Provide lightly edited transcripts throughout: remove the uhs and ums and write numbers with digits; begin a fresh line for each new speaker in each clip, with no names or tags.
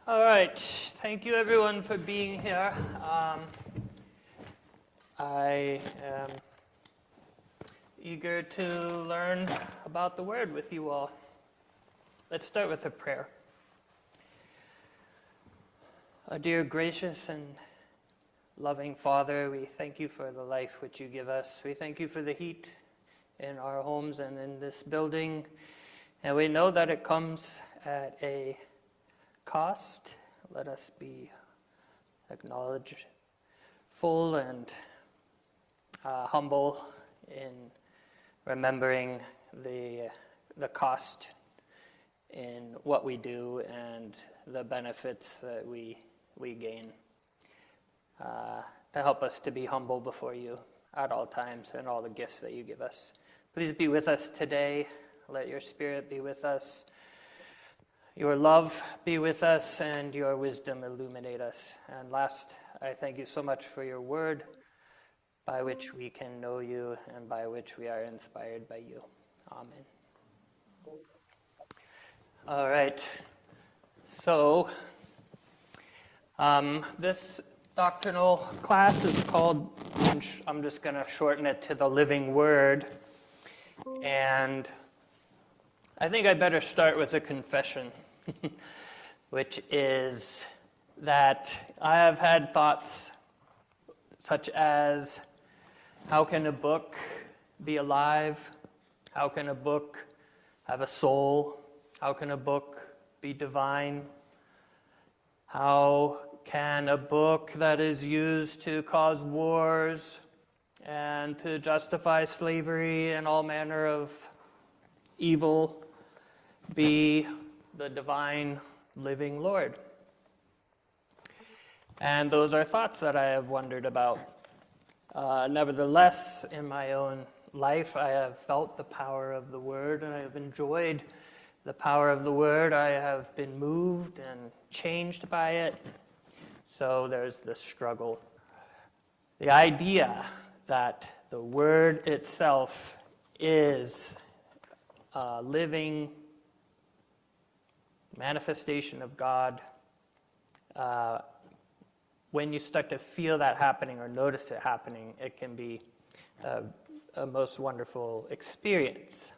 All right. Thank you, everyone, for being here. I am eager to learn about the Word with you all. Let's start with a prayer. Our dear, gracious, and loving Father, we thank you for the life which you give us. We thank you for the heat in our homes and in this building. And we know that it comes at a cost. Let us be acknowledgeful and humble in remembering the cost in what we do and the benefits that we gain. To help us to be humble before you at all times and all the gifts that you give us. Please be with us today. Let your Spirit be with us. Your love be with us, and your wisdom illuminate us. And last, I thank you so much for your word, by which we can know you and by which we are inspired by you. Amen. All right. So, this doctrinal class is called, I'm just going to shorten it to the Living Word. And I think I better start with a confession, which is that I have had thoughts such as, how can a book be alive? How can a book have a soul? How can a book be divine? How can a book that is used to cause wars and to justify slavery and all manner of evil be the divine living Lord? And those are thoughts that I have wondered about. Nevertheless, in my own life, I have felt the power of the Word, and I have enjoyed the power of the Word. I have been moved and changed by it. So there's this struggle. The idea that the Word itself is a living manifestation of God, when you start to feel that happening or notice it happening, it can be a most wonderful experience.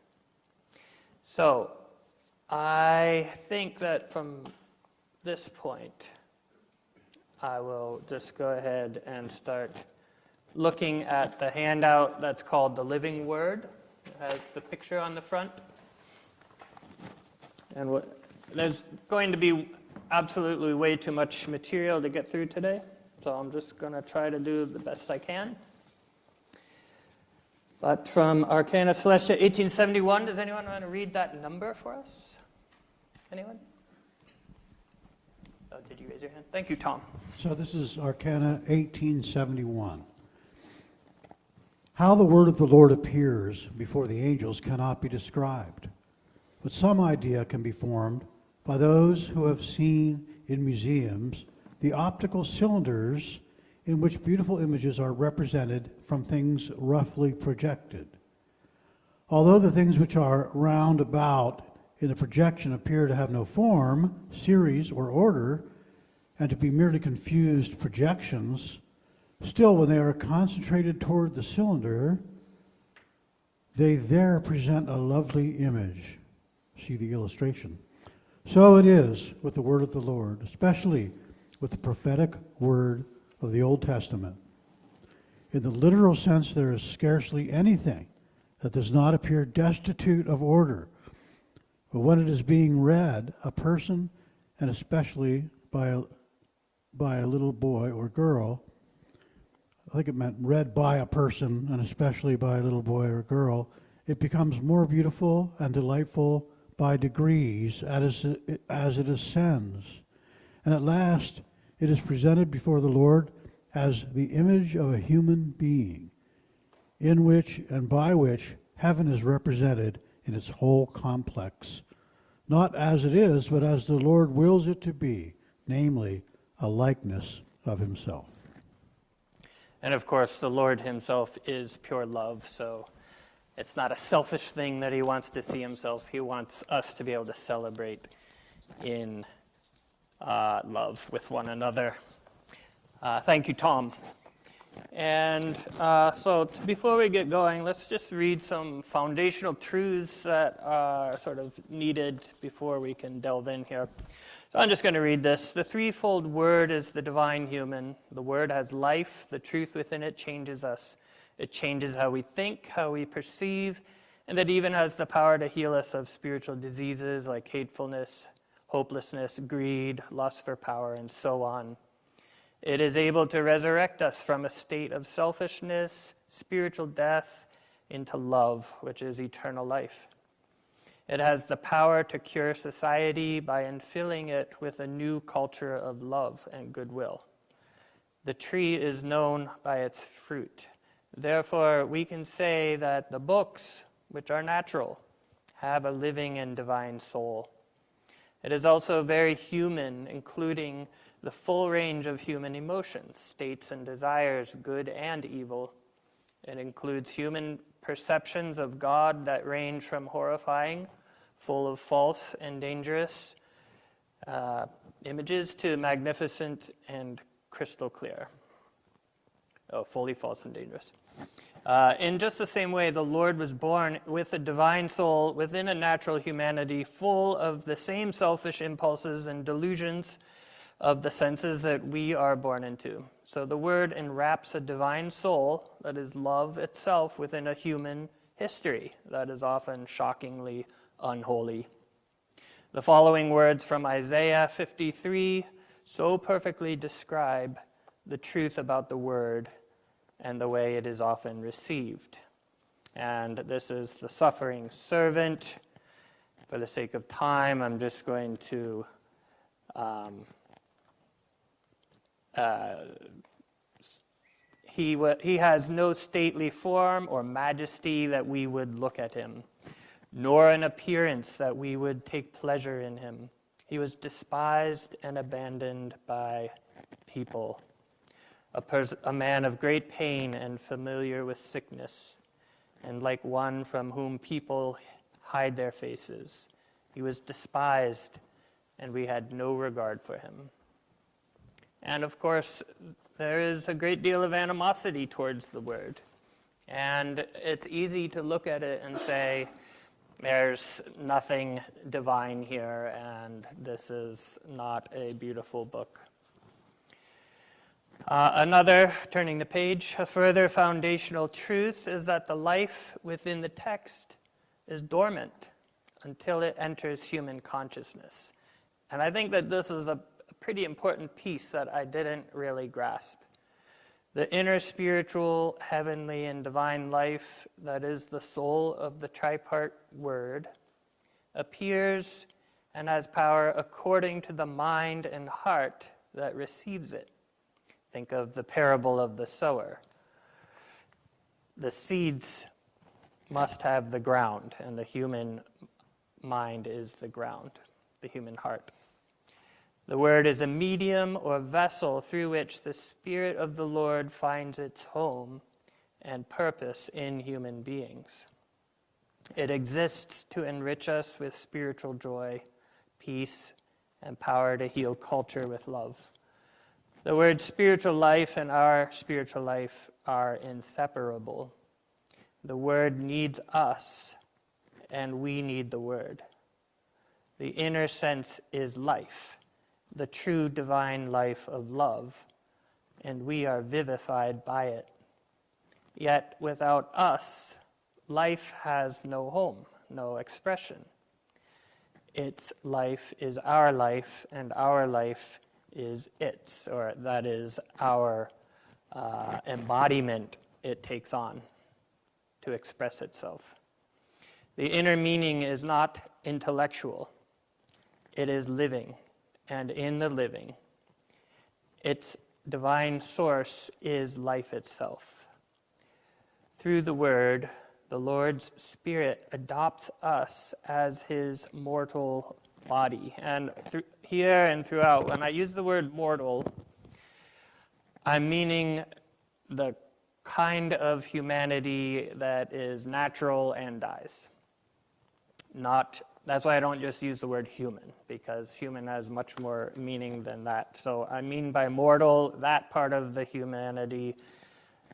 So I think that from this point, I will just go ahead and start looking at the handout that's called the Living Word. It has the picture on the front. And there's going to be absolutely way too much material to get through today, so I'm just going to try to do the best I can. But from Arcana Celestia 1871, does anyone want to read that number for us? Anyone? Oh, did you raise your hand? Thank you, Tom.
So this is Arcana 1871. How the word of the Lord appears before the angels cannot be described, but some idea can be formed by those who have seen in museums the optical cylinders in which beautiful images are represented from things roughly projected. Although the things which are round about in the projection appear to have no form, series, or order, and to be merely confused projections, still when they are concentrated toward the cylinder, they there present a lovely image. See the illustration. So it is with the word of the Lord, especially with the prophetic word of the Old Testament. In the literal sense, there is scarcely anything that does not appear destitute of order. But when it is being read, a person, and especially by a little boy or girl, I think it meant read by a person, and especially by a little boy or girl, it becomes more beautiful and delightful by degrees as it ascends. And at last, it is presented before the Lord as the image of a human being, in which and by which heaven is represented in its whole complex, not as it is, but as the Lord wills it to be, namely, a likeness of himself.
And of course, the Lord himself is pure love, so it's not a selfish thing that he wants to see himself. He wants us to be able to celebrate in love with one another. Thank you, Tom. And before we get going, let's just read some foundational truths that are sort of needed before we can delve in here. So I'm just going to read this. The threefold word is the divine human. The word has life. The truth within it changes us. It changes how we think, how we perceive, and it even has the power to heal us of spiritual diseases like hatefulness, hopelessness, greed, lust for power, and so on. It is able to resurrect us from a state of selfishness, spiritual death, into love, which is eternal life. It has the power to cure society by infilling it with a new culture of love and goodwill. The tree is known by its fruit. Therefore, we can say that the books, which are natural, have a living and divine soul. It is also very human, including the full range of human emotions, states and desires, good and evil. It includes human perceptions of God that range from horrifying, full of false and dangerous images, to magnificent and crystal clear. Fully false and dangerous. In just the same way, the Lord was born with a divine soul within a natural humanity, full of the same selfish impulses and delusions of the senses that we are born into. So the Word enwraps a divine soul, that is love itself, within a human history that is often shockingly unholy. The following words from Isaiah 53 so perfectly describe the truth about the Word and the way it is often received. And this is the suffering servant. For the sake of time, I'm just going to he has no stately form or majesty that we would look at him, nor an appearance that we would take pleasure in him. He was despised and abandoned by people, a man of great pain and familiar with sickness, and like one from whom people hide their faces. He was despised, and we had no regard for him. And of course, there is a great deal of animosity towards the Word. And it's easy to look at it and say, there's nothing divine here, and this is not a beautiful book. Turning the page, a further foundational truth is that the life within the text is dormant until it enters human consciousness. And I think that this is a pretty important piece that I didn't really grasp. The inner spiritual, heavenly, and divine life that is the soul of the tripart Word appears and has power according to the mind and heart that receives it. Think of the parable of the sower. The seeds must have the ground, and the human mind is the ground, the human heart. The Word is a medium or vessel through which the Spirit of the Lord finds its home and purpose in human beings. It exists to enrich us with spiritual joy, peace, and power to heal culture with love. The word spiritual life and our spiritual life are inseparable. The Word needs us, and we need the Word. The inner sense is life, the true divine life of love, and we are vivified by it. Yet without us, life has no home, no expression. Its life is our life, and our life is its, or that is our embodiment it takes on to express itself. The inner meaning is not intellectual. It is living, and in the living, its divine source is life itself. Through the Word, the Lord's Spirit adopts us as his mortal body. And here and throughout, when I use the word mortal, I'm meaning the kind of humanity that is natural and dies, not That's why I don't just use the word human, because human has much more meaning than that. So I mean by mortal, that part of the humanity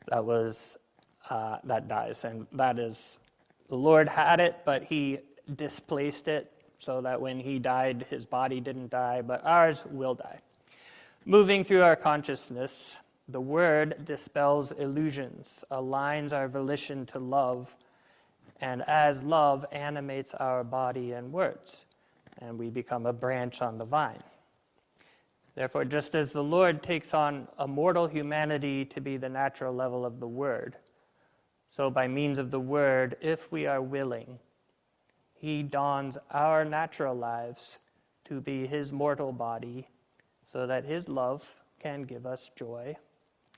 that dies, and that is, the Lord had it, but he displaced it so that when he died, his body didn't die, but ours will die. Moving through our consciousness, the word dispels illusions, aligns our volition to love, and as love animates our body and words, and we become a branch on the vine. Therefore, just as the Lord takes on a mortal humanity to be the natural level of the word, so by means of the word, if we are willing, he dons our natural lives to be his mortal body, so that his love can give us joy,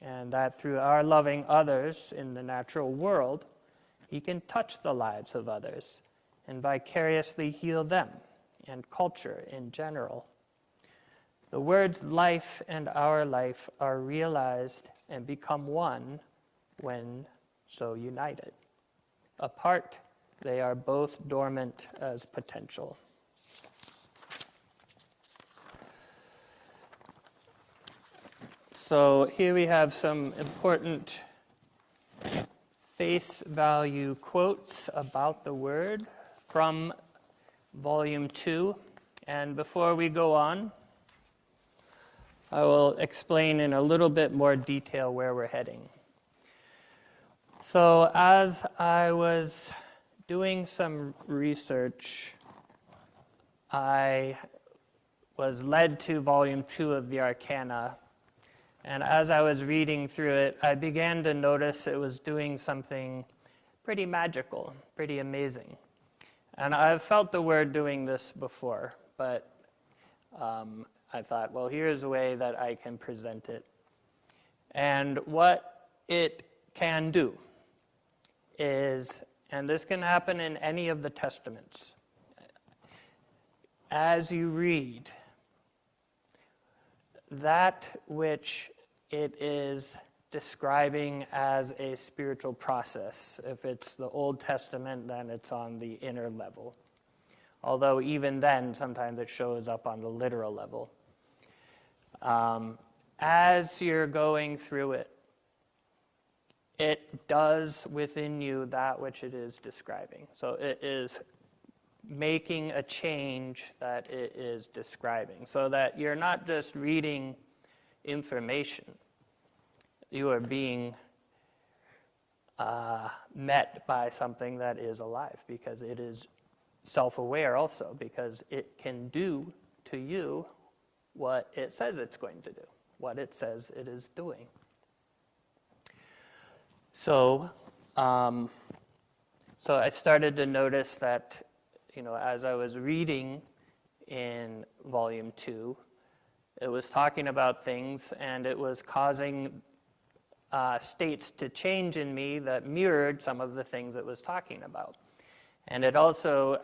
and that through our loving others in the natural world, he can touch the lives of others and vicariously heal them and culture in general. The word's life and our life are realized and become one when so united. Apart, they are both dormant as potential. So here we have some important face value quotes about the word from volume 2. And before we go on, I will explain in a little bit more detail where we're heading. So as I was doing some research, I was led to volume 2 of the Arcana. And as I was reading through it, I began to notice it was doing something pretty magical, pretty amazing. And I've felt the word doing this before, but I thought, well, here's a way that I can present it. And what it can do is, and this can happen in any of the Testaments, as you read, that which it is describing as a spiritual process. If it's the Old Testament, then it's on the inner level. Although even then, sometimes it shows up on the literal level. As you're going through it, it does within you that which it is describing. So it is making a change that it is describing, so that you're not just reading information. You are being met by something that is alive, because it is self-aware also, because it can do to you what it says it's going to do, what it says it is doing. So I started to notice that, as I was reading in volume 2, it was talking about things, and it was causing states to change in me that mirrored some of the things it was talking about. And it also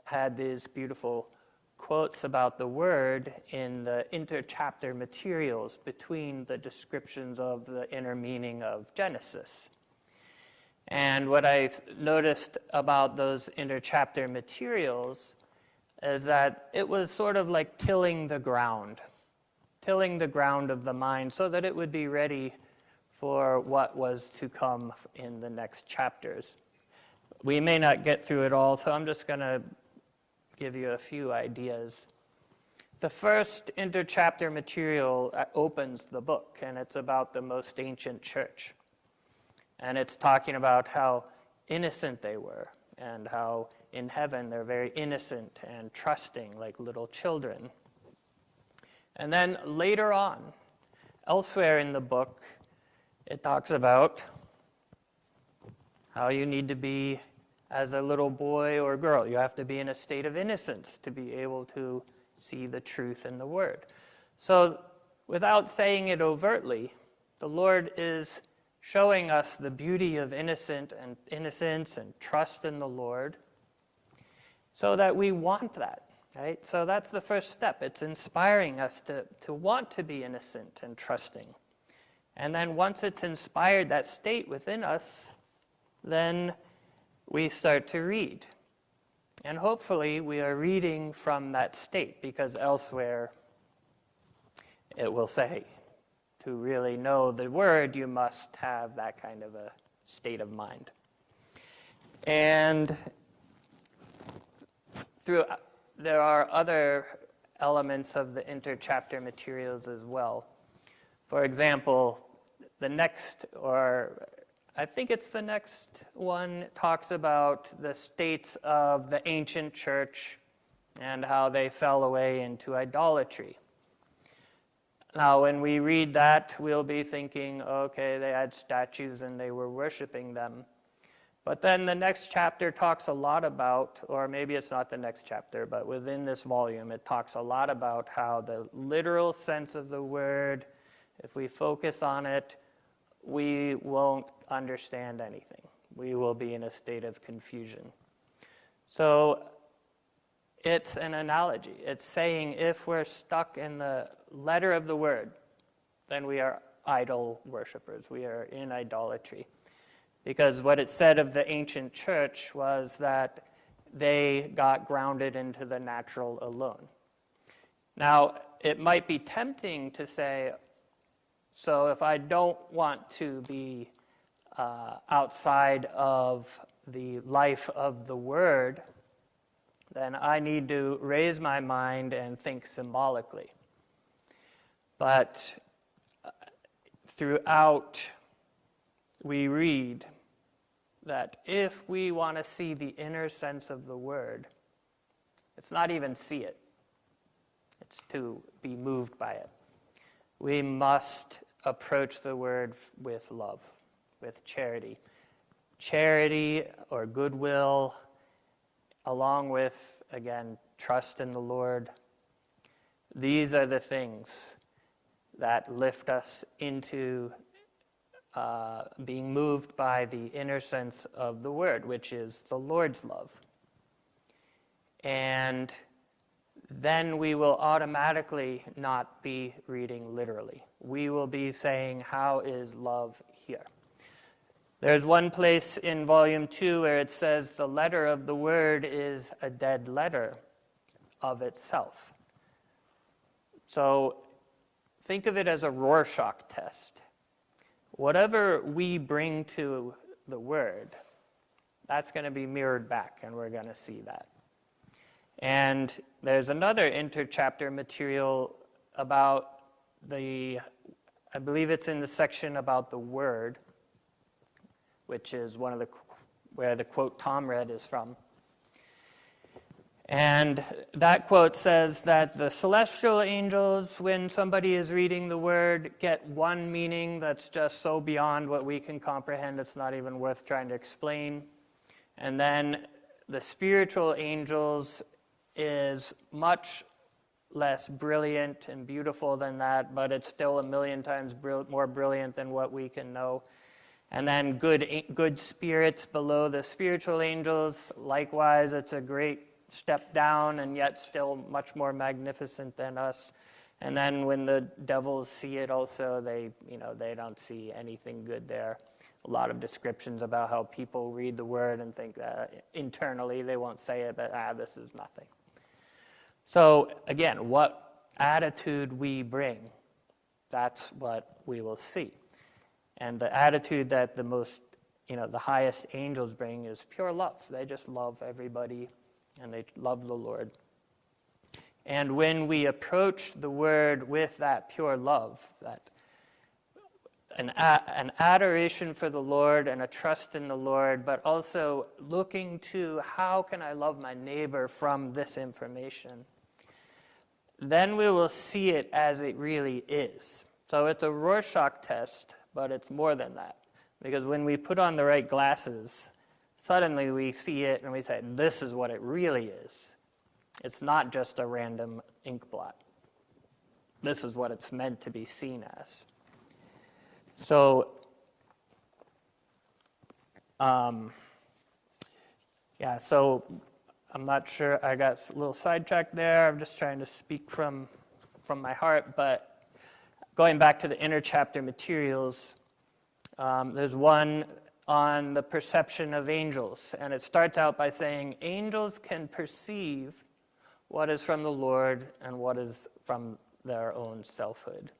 had these beautiful quotes about the word in the interchapter materials between the descriptions of the inner meaning of Genesis. And what I noticed about those interchapter materials is that it was sort of like tilling the ground of the mind, so that it would be ready for what was to come in the next chapters. We may not get through it all, so I'm just going to give you a few ideas. The first interchapter material opens the book, and it's about the most ancient church. And it's talking about how innocent they were, and how in heaven they're very innocent and trusting, like little children. And then later on, elsewhere in the book, it talks about how you need to be as a little boy or girl. You have to be in a state of innocence to be able to see the truth in the word. So without saying it overtly, the Lord is showing us the beauty of innocence and trust in the Lord, so that we want that, right? So that's the first step. It's inspiring us to want to be innocent and trusting. And then once it's inspired that state within us, then we start to read. And hopefully we are reading from that state, because elsewhere it will say, to really know the word, you must have that kind of a state of mind. And there are other elements of the interchapter materials as well. For example, the next, or I think it's the next one, talks about the states of the ancient church and how they fell away into idolatry. Now, when we read that, we'll be thinking, okay, they had statues and they were worshiping them. But then the next chapter talks a lot about, or maybe it's not the next chapter, but within this volume, it talks a lot about how the literal sense of the word, if we focus on it, we won't understand anything. We will be in a state of confusion. So it's an analogy. It's saying if we're stuck in the letter of the word, then we are idol worshipers. We are in idolatry. Because what it said of the ancient church was that they got grounded into the natural alone. Now, it might be tempting to say, so if I don't want to be outside of the life of the word, then I need to raise my mind and think symbolically. But throughout, we read that if we want to see the inner sense of the word, it's not even see it. It's to be moved by it. We must approach the word with love, with charity. Charity or goodwill, along with, again, trust in the Lord. These are the things that lift us into being moved by the inner sense of the word, which is the Lord's love. And then we will automatically not be reading literally. We will be saying, how is love here? There's one place in volume 2 where it says the letter of the word is a dead letter of itself. So think of it as a Rorschach test. Whatever we bring to the word, that's going to be mirrored back, and we're going to see that. And there's another interchapter material about I believe it's in the section about the word, which is where the quote Tom read is from. And that quote says that the celestial angels, when somebody is reading the word, get one meaning that's just so beyond what we can comprehend, it's not even worth trying to explain. And then the spiritual angels is much less brilliant and beautiful than that, but it's still a million times more brilliant than what we can know. And then good spirits below the spiritual angels, likewise, it's a great step down and yet still much more magnificent than us. And then when the devils see it also, they don't see anything good there. A lot of descriptions about how people read the word and think that internally they won't say it, but this is nothing. So again, what attitude we bring, that's what we will see. And the attitude that the highest angels bring is pure love. They just love everybody and they love the Lord. And when we approach the word with that pure love, that an adoration for the Lord and a trust in the Lord, but also looking to how can I love my neighbor from this information, then we will see it as it really is. So it's a Rorschach test, but it's more than that. Because when we put on the right glasses, suddenly we see it and we say, this is what it really is. It's not just a random ink blot. This is what it's meant to be seen as. So, so I'm not sure, I got a little sidetracked there. I'm just trying to speak from my heart, but going back to the inner chapter materials, there's one on the perception of angels. And it starts out by saying, angels can perceive what is from the Lord and what is from their own selfhood.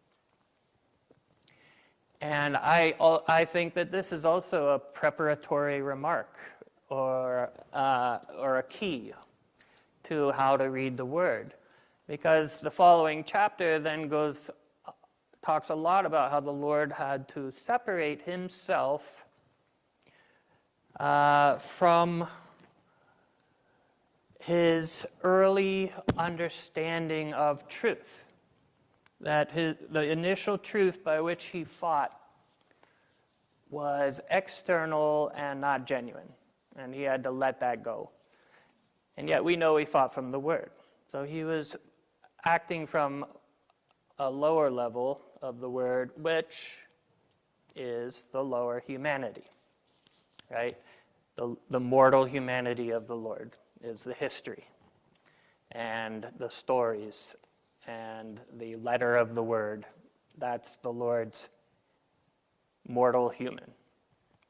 And I think that this is also a preparatory remark or a key to how to read the Word. Because the following chapter then talks a lot about how the Lord had to separate himself from his early understanding of truth. That the initial truth by which he fought was external and not genuine. And he had to let that go. And yet we know he fought from the Word. So he was acting from a lower level of the Word, which is the lower humanity, right? The mortal humanity of the Lord is the history and the stories and the letter of the Word. That's the Lord's mortal human,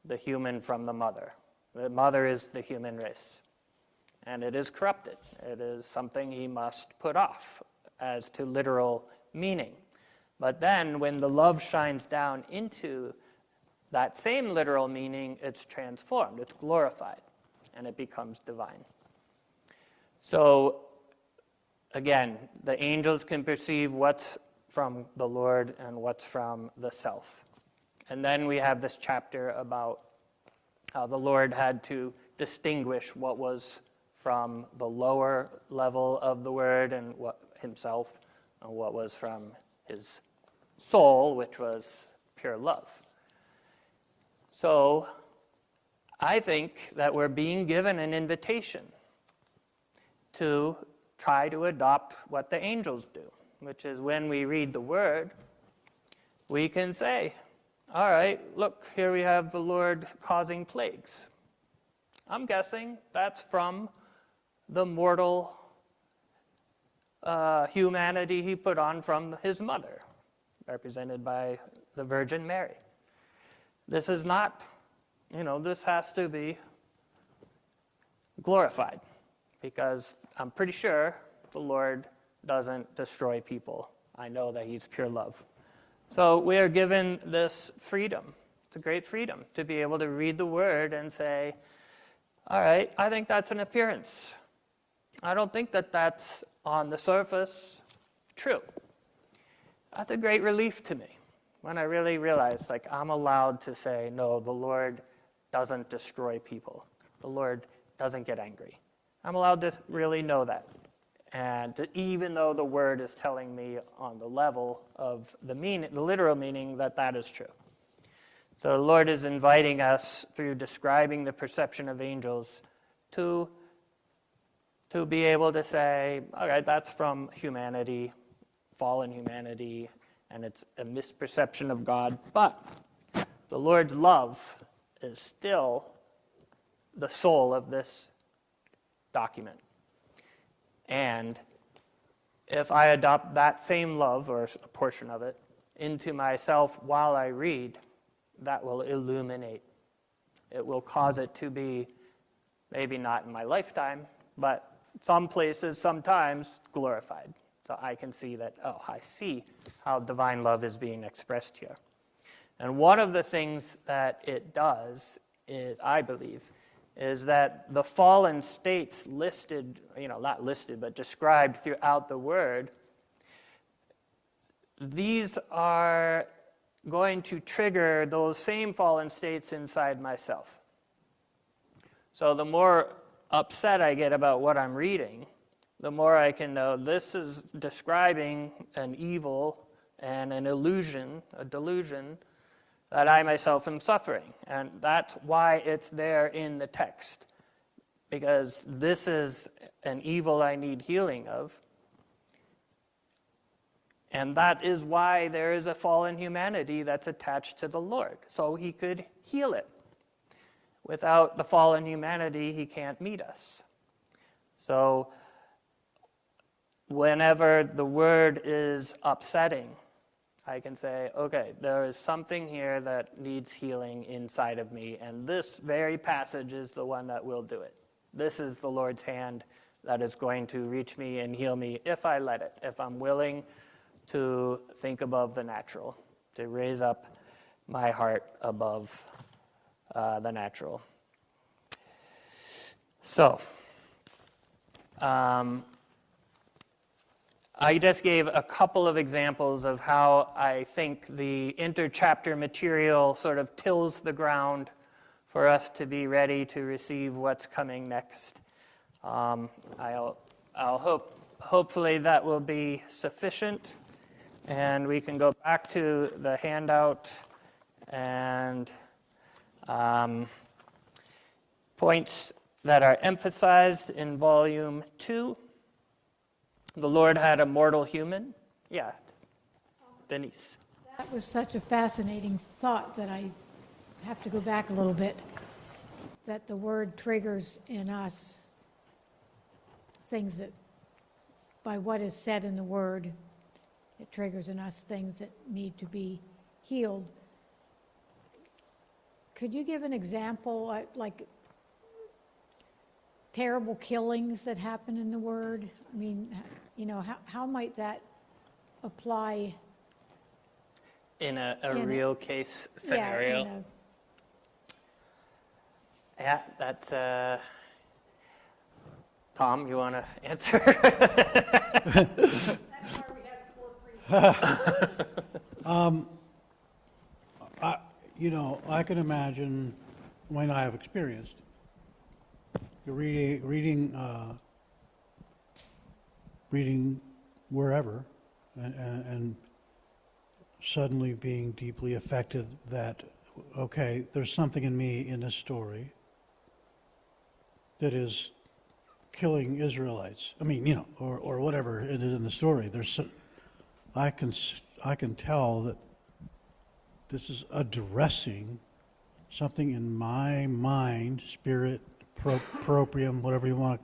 the human from the mother. The mother is the human race, and it is corrupted. It is something he must put off as to literal meaning. But then when the love shines down into that same literal meaning, it's transformed, it's glorified, and it becomes divine. So, again, the angels can perceive what's from the Lord and what's from the self. And then we have this chapter about how the Lord had to distinguish what was from the lower level of the Word and what himself, and what was from his soul, which was pure love. So I think that we're being given an invitation to try to adopt what the angels do, which is when we read the Word, we can say, all right, look, here we have the Lord causing plagues. I'm guessing that's from the mortal humanity he put on from his mother, represented by the Virgin Mary. This is not, this has to be glorified, because I'm pretty sure the Lord doesn't destroy people. I know that he's pure love. So we are given this freedom. It's a great freedom to be able to read the Word and say, all right, I think that's an appearance. I don't think that that's on the surface true. That's a great relief to me when I really realize, I'm allowed to say, no, the Lord doesn't destroy people. The Lord doesn't get angry. I'm allowed to really know that. And even though the Word is telling me on the level of the literal meaning that is true. So the Lord is inviting us through describing the perception of angels to be able to say, all right, that's from humanity, fallen humanity, and it's a misperception of God. But the Lord's love is still the soul of this document. And if I adopt that same love, or a portion of it, into myself while I read, that will illuminate. It will cause it to be, maybe not in my lifetime, but some places, sometimes, glorified. So I can see that, I see how divine love is being expressed here. And one of the things that it does, I believe, is that the fallen states listed, not listed, but described throughout the Word, these are going to trigger those same fallen states inside myself. So the more upset I get about what I'm reading, the more I can know this is describing an evil and an illusion, a delusion, that I myself am suffering. And that's why it's there in the text. Because this is an evil I need healing of. And that is why there is a fallen humanity that's attached to the Lord. So he could heal it. Without the fallen humanity, he can't meet us. So whenever the Word is upsetting, I can say, okay, there is something here that needs healing inside of me, and this very passage is the one that will do it. This is the Lord's hand that is going to reach me and heal me if I let it, if I'm willing to think above the natural, to raise up my heart above the natural. So, I just gave a couple of examples of how I think the interchapter material sort of tills the ground for us to be ready to receive what's coming next. Hopefully that will be sufficient, and we can go back to the handout and points that are emphasized in volume 2. The Lord had a mortal human. Yeah, Denise.
That was such a fascinating thought that I have to go back a little bit, that the word triggers in us things that, by what is said in the word, it triggers in us things that need to be healed. Could you give an example, like terrible killings that happen in the word? I mean, you know, how might that apply
In a real case scenario?
Yeah,
Yeah, that's Tom, you want to answer?
That's why we have 4 priests.
You know, I can imagine when I have experienced you're reading wherever, and suddenly being deeply affected that, okay, there's something in me in this story that is killing Israelites. I mean, you know, or whatever it is in the story. I can tell that this is addressing something in my mind, spirit, proprium, whatever you want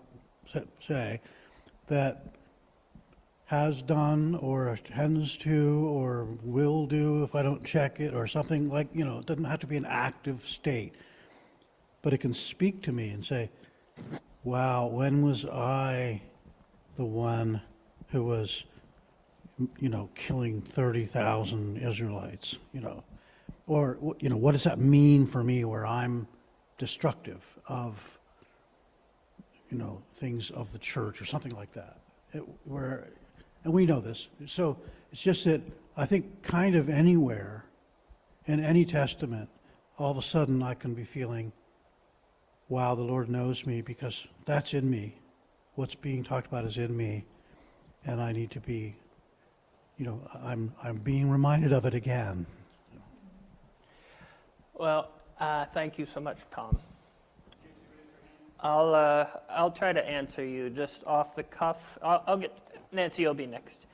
to say, that has done or tends to or will do if I don't check it, or something like, you know, it doesn't have to be an active state, but it can speak to me and say, wow, when was I the one who was, you know, killing 30,000 Israelites, you know? Or, you know, what does that mean for me where I'm destructive of, you know, things of the church or something like that? And we know this. So it's just that I think kind of anywhere in any testament, all of a sudden I can be feeling, wow, the Lord knows me because that's in me. What's being talked about is in me, and I need to be, you know, I'm being reminded of it again.
Well, thank you so much, Tom. I'll try to answer you just off the cuff. I'll get Nancy. You'll be next.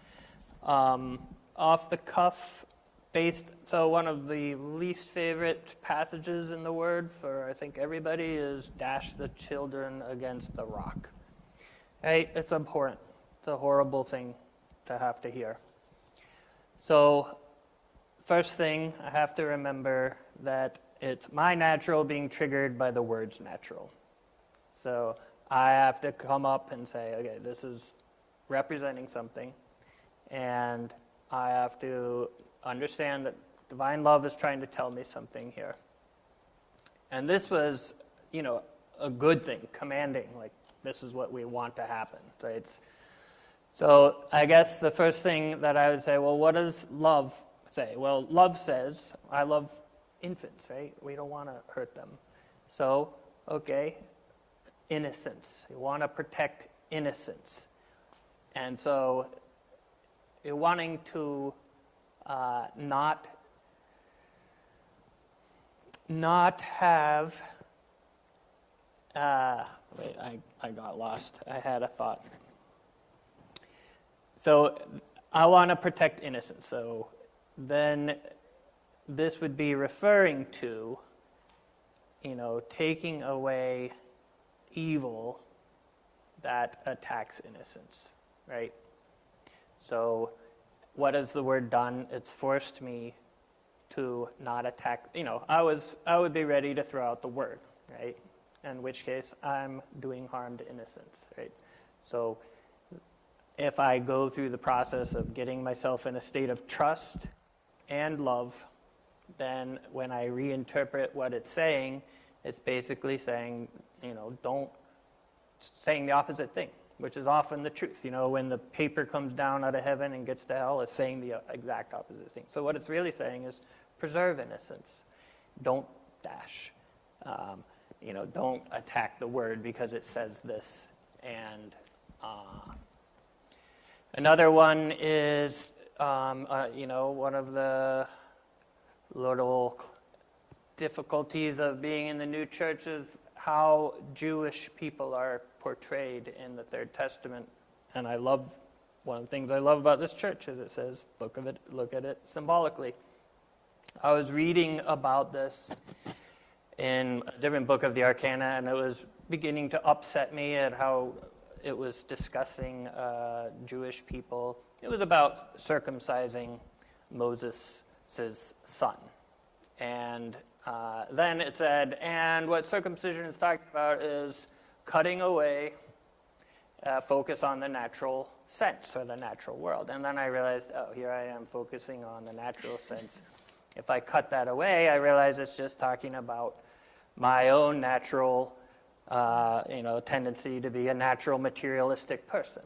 Off the cuff, so one of the least favorite passages in the Word for I think everybody is "dash the children against the rock." Right? It's abhorrent. It's a horrible thing to have to hear. So, first thing I have to remember that it's my natural being triggered by the word's natural. So I have to come up and say, okay, this is representing something, and I have to understand that divine love is trying to tell me something here. And this was, you know, a good thing, commanding, like this is what we want to happen, right? So I guess the first thing that I would say, well, what does love say? Well, love says, I love infants, right? We don't want to hurt them. So, okay, innocence. You want to protect innocence. And so you're wanting to not have, wait, I got lost. I had a thought. So I want to protect innocence. So then this would be referring to, you know, taking away evil that attacks innocence, right? So what has the word done? It's forced me to not attack. I would be ready to throw out the word, right? In which case, I'm doing harm to innocence, right? So if I go through the process of getting myself in a state of trust and love, then when I reinterpret what it's saying, it's basically saying, don't saying the opposite thing, which is often the truth. When the paper comes down out of heaven and gets to hell, it's saying the exact opposite thing. So what it's really saying is preserve innocence. Don't dash. Don't attack the word because it says this. And another one is, one of the little difficulties of being in the new church is how Jewish people are portrayed in the Third Testament. And one of the things I love about this church is it says, look at it symbolically. I was reading about this in a different book of the Arcana, and it was beginning to upset me at how it was discussing Jewish people. It was about circumcising Moses' son. And then it said, and what circumcision is talking about is cutting away focus on the natural sense or the natural world. And then I realized, here I am focusing on the natural sense. If I cut that away, I realize it's just talking about my own natural, tendency to be a natural materialistic person.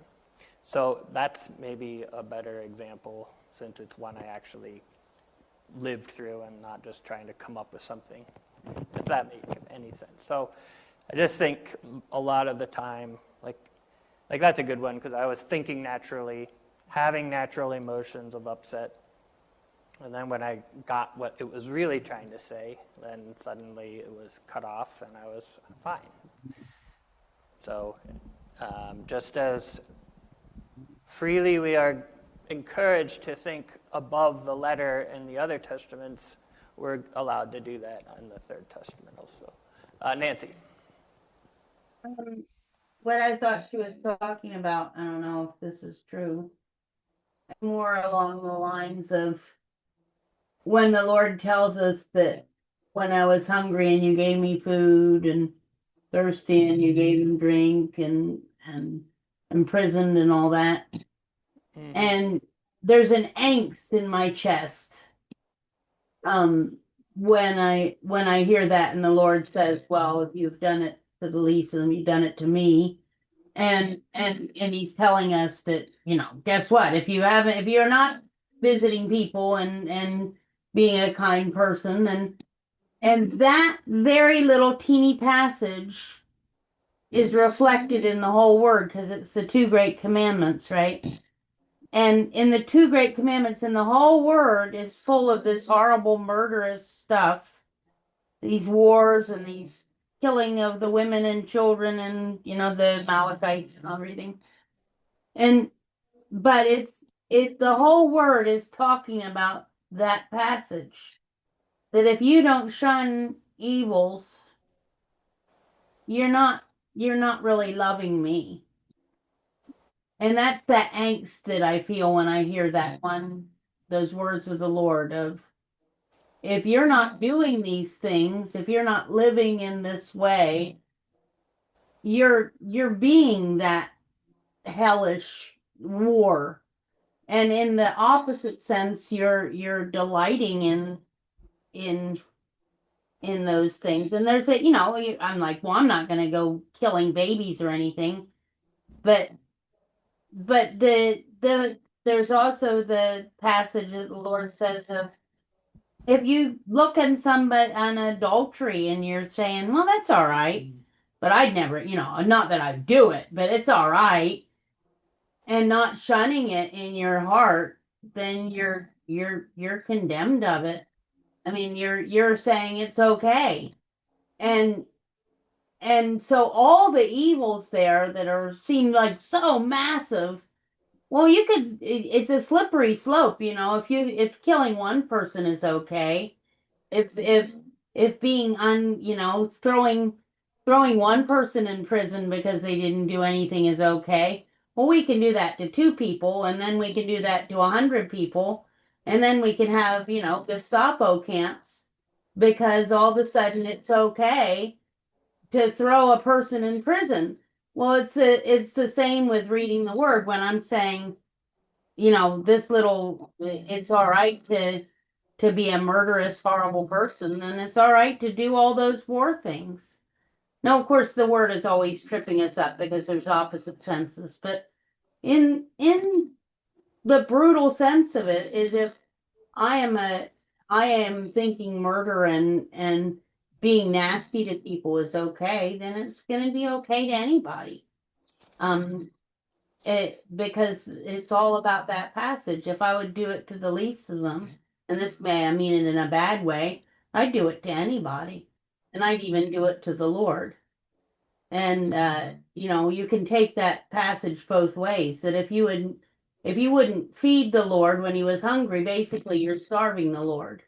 So that's maybe a better example, since it's one I actually lived through and not just trying to come up with something, if that makes any sense. So I just think a lot of the time, like that's a good one, because I was thinking naturally, having natural emotions of upset, and then when I got what it was really trying to say, then suddenly it was cut off and I was fine. So just as freely we are encouraged to think above the letter in the other testaments, we're allowed to do that in the Third Testament also. Nancy.
What I thought she was talking about, I don't know if this is true, more along the lines of when the Lord tells us that when I was hungry and you gave me food, and thirsty and you gave him drink, and imprisoned and all that. Mm-hmm. And there's an angst in my chest when I hear that, and the Lord says, well, if you've done it to the least of them, you've done it to me. And he's telling us that, guess what? If you're not visiting people and being a kind person, and that very little teeny passage is reflected in the whole word, because it's the two great commandments, right? And in the two great commandments, in the whole word is full of this horrible, murderous stuff, these wars and these killing of the women and children, and the Amalekites and everything. But the whole word is talking about that passage, that if you don't shun evils, you're not really loving me. And that's that angst that I feel when I hear those words of the Lord of, if you're not doing these things, if you're not living in this way, you're being that hellish war. And in the opposite sense, you're delighting in those things. And there's I'm like, well, I'm not going to go killing babies or anything, but there's also the passage that the Lord says of, if you look at somebody on adultery and you're saying, well, that's all right, but I'd never, not that I'd do it, but it's all right, and not shunning it in your heart, then you're condemned of it. I mean, you're saying it's okay. And so all the evils there that seem like so massive, well, it's a slippery slope, if killing one person is okay, if being throwing one person in prison because they didn't do anything is okay, Well, we can do that to 2 people, and then we can do that to 100 people, and then we can have, Gestapo camps, because all of a sudden it's okay to throw a person in prison. Well, it's the same with reading the word. When I'm saying, it's all right to be a murderous, horrible person, then it's all right to do all those war things. Now, of course, the word is always tripping us up because there's opposite senses, but in the brutal sense of it is, if I am thinking murder and being nasty to people is okay, then it's going to be okay to anybody. Because it's all about that passage. If I would do it to the least of them, and this may I mean it in a bad way, I'd do it to anybody, and I'd even do it to the Lord. And you can take that passage both ways. That if you wouldn't feed the Lord when he was hungry, basically you're starving the Lord.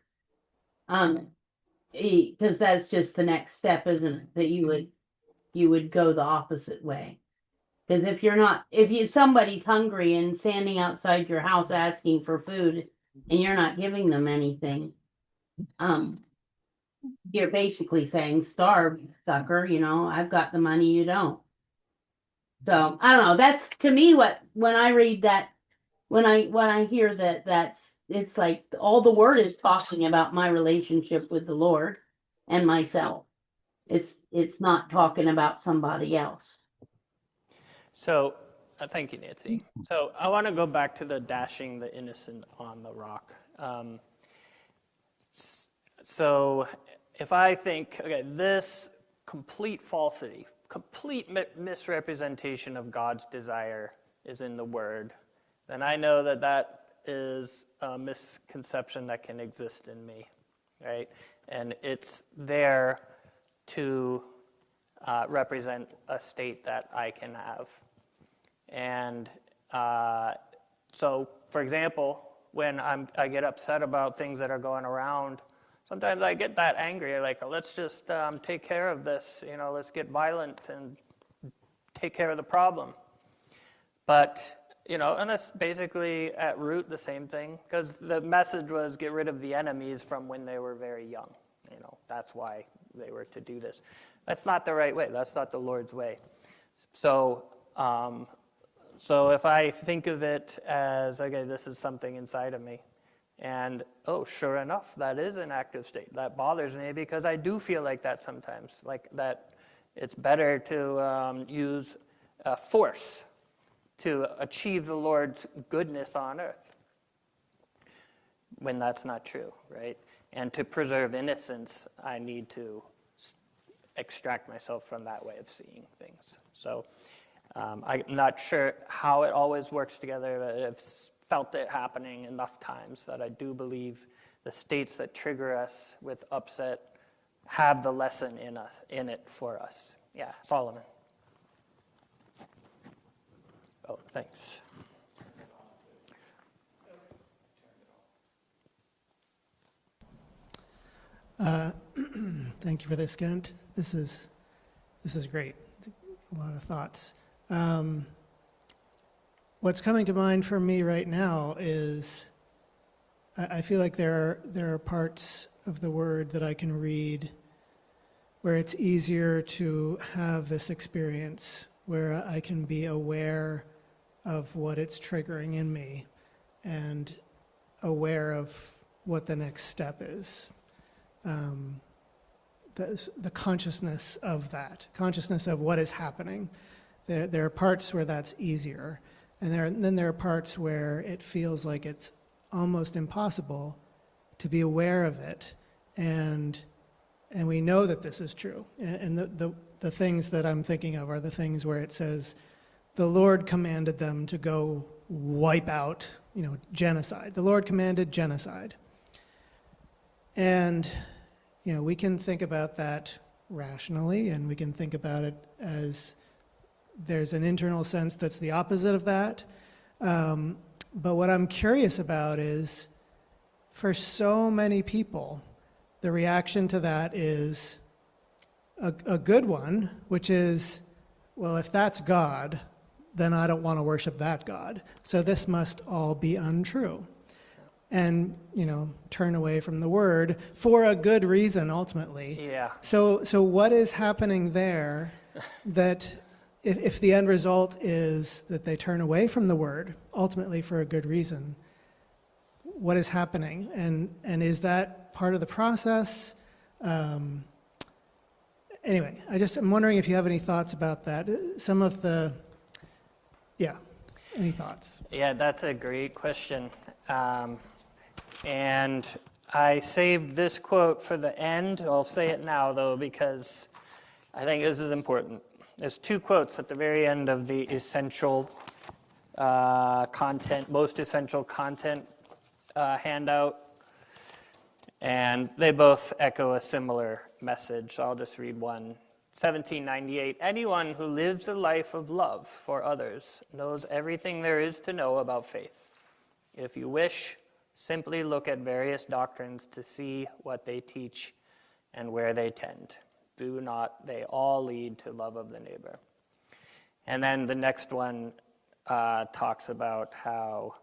Because that's just the next step, isn't it? That you would go the opposite way. Because if somebody's hungry and standing outside your house asking for food, and you're not giving them anything, you're basically saying, starve, sucker, I've got the money, you don't. So I don't know. That's to me when I read that, when I hear it's like all the word is talking about my relationship with the Lord and myself. It's not talking about somebody else.
So, thank you, Nancy. So I want to go back to the dashing the innocent on the rock. So if I think, okay, this complete falsity, complete misrepresentation of God's desire is in the Word, then I know that is a misconception that can exist in me, right? And it's there to represent a state that I can have. And so, for example, when I get upset about things that are going around, sometimes I get that angry, like, let's just take care of this, let's get violent and take care of the problem. But, and that's basically at root the same thing, because the message was get rid of the enemies from when they were very young. That's why they were to do this. That's not the right way. That's not the Lord's way. So if I think of it as, okay, this is something inside of me, and, sure enough, that is an active state. That bothers me because I do feel like that sometimes, like that it's better to use force to achieve the Lord's goodness on earth, when that's not true, right? And to preserve innocence, I need to extract myself from that way of seeing things. So I'm not sure how it always works together, but I've felt it happening enough times that I do believe the states that trigger us with upset have the lesson in it for us. Yeah, Solomon. Oh, thanks.
Thank you for this, Kent. This is great. A lot of thoughts. What's coming to mind for me right now is I feel like there are parts of the Word that I can read where it's easier to have this experience, where I can be aware of what it's triggering in me and aware of what the next step is. The consciousness of that, consciousness of what is happening. There are parts where that's easier, and then there are parts where it feels like it's almost impossible to be aware of it, and we know that this is true. And the things that I'm thinking of are the things where it says, the Lord commanded them to go wipe out, genocide. The Lord commanded genocide. And we can think about that rationally, and we can think about it as there's an internal sense that's the opposite of that. But what I'm curious about is, for so many people, the reaction to that is a good one, which is, well, if that's God, then I don't want to worship that God. So this must all be untrue. And, turn away from the word for a good reason, ultimately.
Yeah.
So what is happening there that if the end result is that they turn away from the word, ultimately for a good reason, what is happening? And is that part of the process? Anyway, I'm wondering if you have any thoughts about that. Any thoughts?
Yeah, that's a great question. And I saved this quote for the end. I'll say it now, though, because I think this is important. There's two quotes at the very end of the essential content, most essential content handout, and they both echo a similar message. I'll just read one. 1798, anyone who lives a life of love for others knows everything there is to know about faith. If you wish, simply look at various doctrines to see what they teach and where they tend. Do not they all lead to love of the neighbor? And then the next one talks about how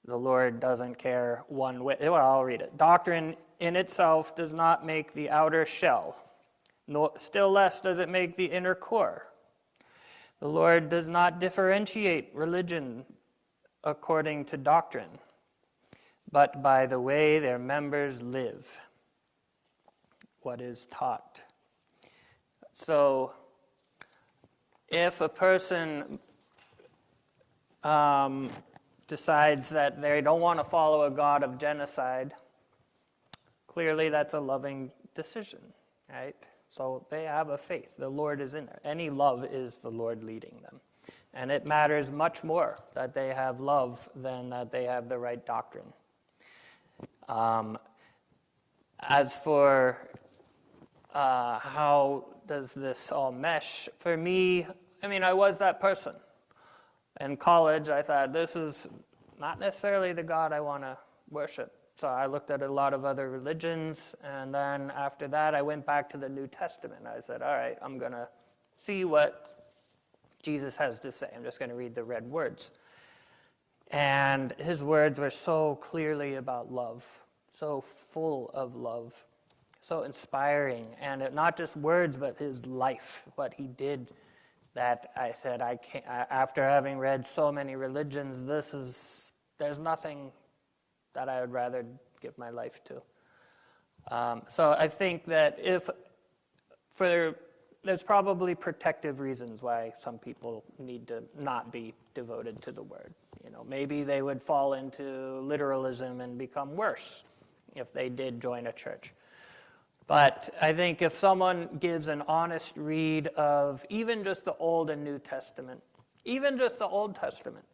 the Lord doesn't care one way. Well, I'll read it. Doctrine in itself does not make the outer shell. No, still less does it make the inner core. The Lord does not differentiate religion according to doctrine, but by the way their members live, what is taught. So, if a person decides that they don't want to follow a God of genocide, clearly that's a loving decision, right? So they have a faith. The Lord is in there. Any love is the Lord leading them. And it matters much more that they have love than that they have the right doctrine. As for how does this all mesh, for me, I was that person. In college, I thought, this is not necessarily the God I want to worship. So I looked at a lot of other religions, and then after that, I went back to the New Testament. I said, all right, I'm going to see what Jesus has to say. I'm just going to read the red words. And his words were so clearly about love, so full of love, so inspiring. And not just words, but his life, what he did, that I said, I can't, after having read so many religions, there's nothing that I would rather give my life to. So I think that there's probably protective reasons why some people need to not be devoted to the word. Maybe they would fall into literalism and become worse if they did join a church. But I think if someone gives an honest read of even just the Old and New Testament, even just the Old Testament,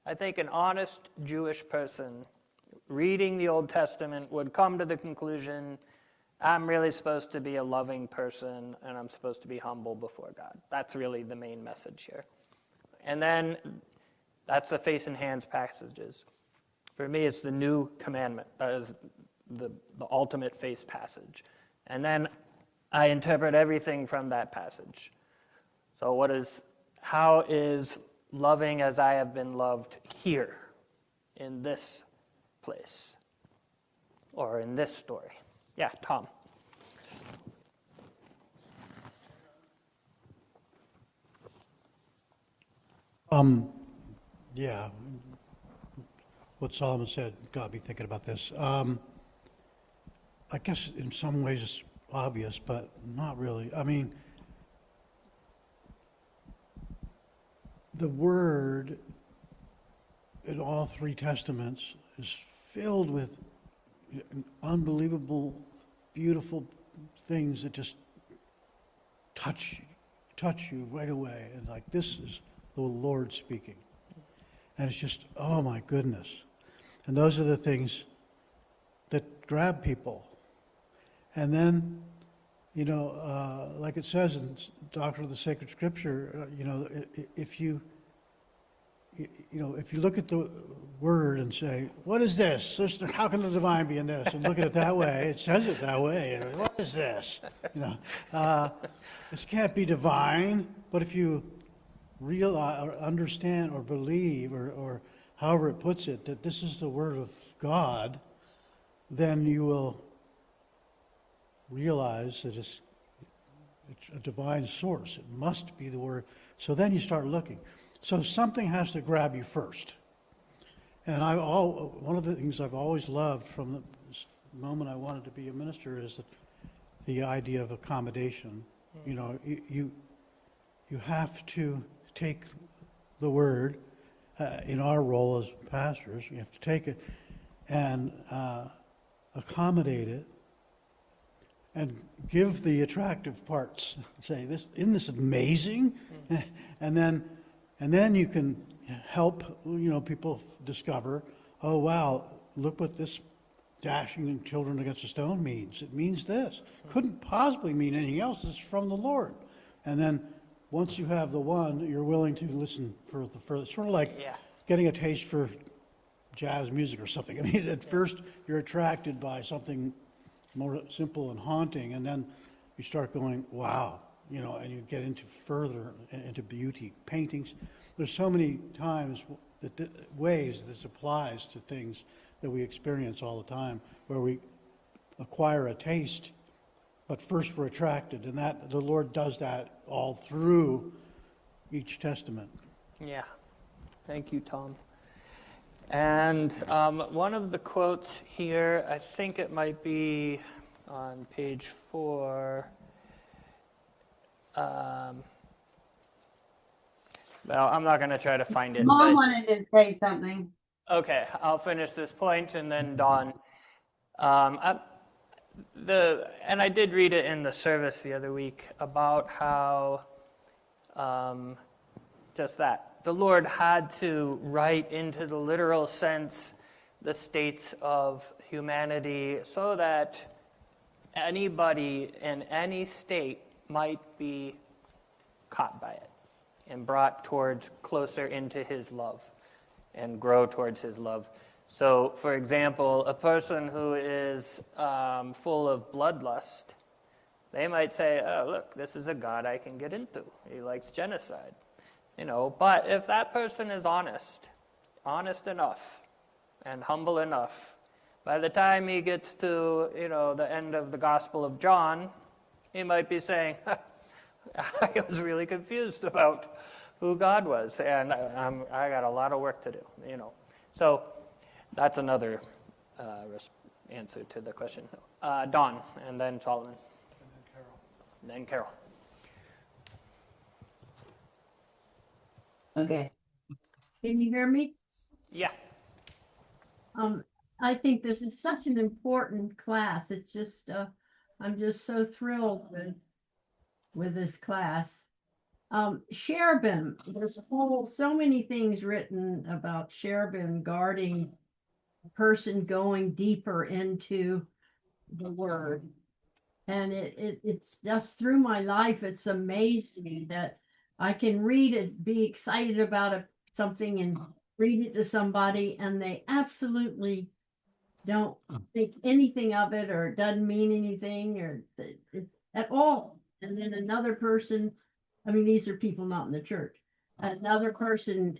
I think an honest Jewish person reading the Old Testament would come to the conclusion, I'm really supposed to be a loving person and I'm supposed to be humble before God. That's really the main message here. And then that's the face and hands passages. For me, it's the new commandment. That is the ultimate face passage. And then I interpret everything from that passage. So how is loving as I have been loved here, in this place, or in this story? Yeah, Tom.
Yeah, what Solomon said got me thinking about this. I guess in some ways it's obvious, but not really. The word in all three testaments is filled with unbelievable, beautiful things that just touch you right away. And like, this is the Lord speaking. And it's just, oh my goodness. And those are the things that grab people. And then, like it says in Doctrine of the Sacred Scripture, if you look at the word and say, what is this? How can the divine be in this? And look at it that way, it says it that way. What is this? This can't be divine. But if you realize or understand or believe or however it puts it, that this is the Word of God, then you will realize that it's a divine source. It must be the Word. So then you start looking. So something has to grab you first. And one of the things I've always loved from the moment I wanted to be a minister is the idea of accommodation. You know, you have to take the Word, in our role as pastors, you have to take it and accommodate it and give the attractive parts. Say, isn't this amazing? And then you can help, people discover, oh wow, look what this dashing children against a stone means. It means this. Couldn't possibly mean anything else. It's from the Lord. And then once you have the one, you're willing to listen for the further. Sort of like getting a taste for jazz music or something. I mean, at first you're attracted by something more simple and haunting, and then you start going, wow, and you get into further, into beauty, paintings. There's so many times ways this applies to things that we experience all the time, where we acquire a taste, but first we're attracted, and that the Lord does that all through each testament.
Yeah. Thank you, Tom. And one of the quotes here, I think it might be on page 4. Well, I'm not going to try to find it.
Mom
But,
wanted to say something.
okay, I'll finish this point, and then Dawn. And I did read it in the service the other week about how just that. The Lord had to write into the literal sense the states of humanity so that anybody in any state might be caught by it and brought towards closer into his love and grow towards his love. So, for example, a person who is full of bloodlust, they might say, oh, look, this is a God I can get into. He likes genocide. But if that person is honest enough and humble enough, by the time he gets to, the end of the Gospel of John, he might be saying, I was really confused about who God was, and I got a lot of work to do, So that's another answer to the question. Don, and then Solomon. And then Carol.
Okay. Can you hear me?
Yeah.
I think this is such an important class. It's just, I'm just so thrilled with this class. Cherubim, there's so many things written about cherubim guarding a person going deeper into the Word. And it's just through my life, it's amazed me that I can read it, be excited about something and read it to somebody, and they absolutely don't think anything of it, or it doesn't mean anything, or at all. And then another person, I mean, these are people not in the church. Another person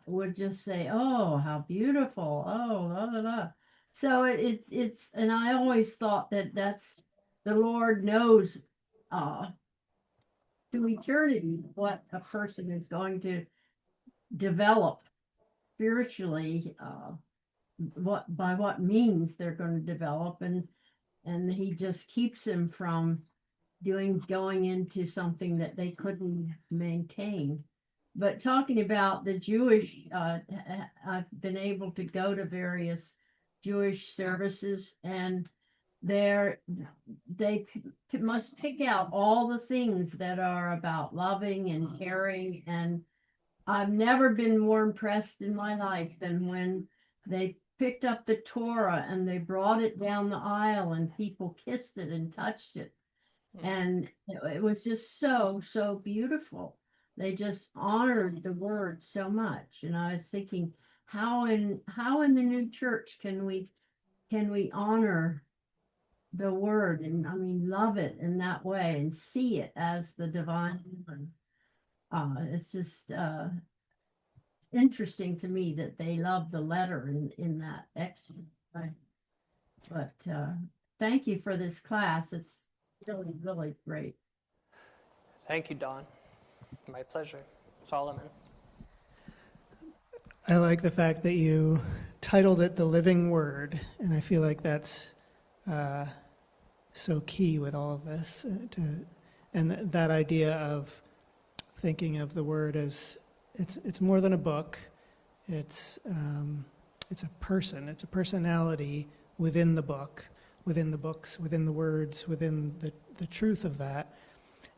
would just say, "Oh, how beautiful! Oh, la la la." So it's, and I always thought that's the Lord knows to eternity what a person is going to develop spiritually, what means they're going to develop, and he just keeps them from going into something that they couldn't maintain. But talking about the Jewish, I've been able to go to various Jewish services, and they must pick out all the things that are about loving and caring. And I've never been more impressed in my life than when they picked up the Torah and they brought it down the aisle and people kissed it and touched it. And it was just so beautiful. They just honored the Word so much. And I was thinking, how in the new church can we honor the Word, and I mean love it in that way and see it as the divine. It's just interesting to me that they love the letter in that extra. But thank you for this class. It's really, really great.
Thank you, Don. My pleasure. Solomon.
I like the fact that you titled it The Living Word, and I feel like that's so key with all of this. And that idea of thinking of the Word as it's more than a book. It's a person. It's a personality within the book, within the books, within the words, within the truth of that.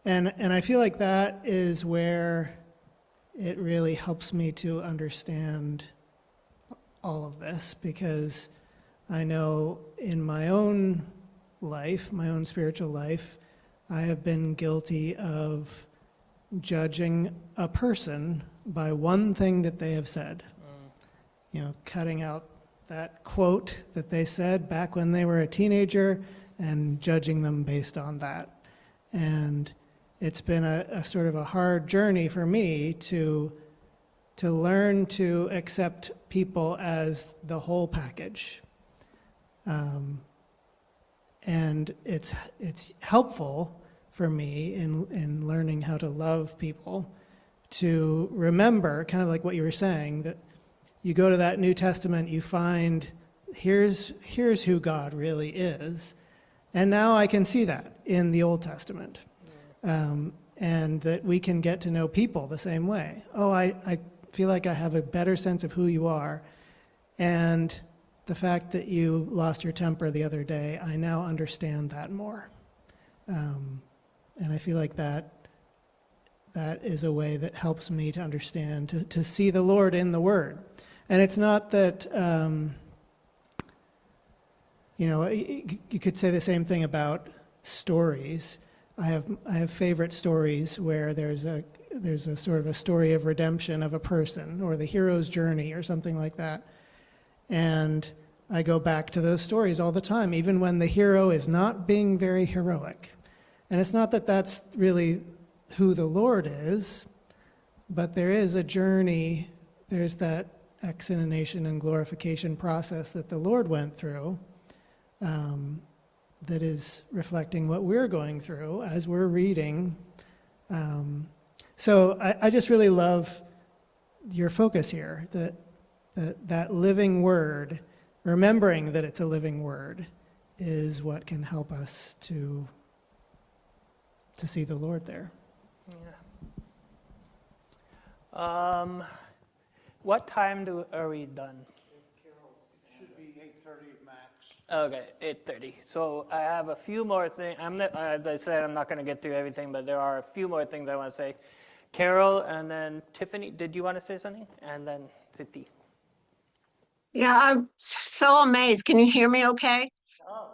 And I feel like that is where it really helps me to understand all of this, because I know in my own life, my own spiritual life, I have been guilty of judging a person by one thing that they have said. You know, cutting out that quote that they said back when they were a teenager and judging them based on that. And it's been a sort of a hard journey for me to learn to accept people as the whole package. And it's helpful for me in learning how to love people, to remember, kind of like what you were saying, that you go to that New Testament, you find here's who God really is, and now I can see that in the Old Testament. And that we can get to know people the same way. Oh, I feel like I have a better sense of who you are. And the fact that you lost your temper the other day, I now understand that more. And I feel like that is a way that helps me to understand, to see the Lord in the Word. And it's not that, you could say the same thing about stories. I have favorite stories where there's a sort of a story of redemption of a person, or the hero's journey or something like that. And I go back to those stories all the time, even when the hero is not being very heroic. And it's not that that's really who the Lord is, but there is a journey, there's that exinanation and glorification process that the Lord went through, that is reflecting what we're going through as we're reading. So I just really love your focus here, that living word, remembering that it's a living word, is what can help us to see the Lord there.
Yeah. What time are we done?
Should be 8:30 max.
Okay, 8:30. So I have a few more things. As I said, I'm not going to get through everything, but there are a few more things I want to say. Carol, and then Tiffany, did you want to say something? And then Siti.
Yeah, I'm so amazed. Can you hear me okay?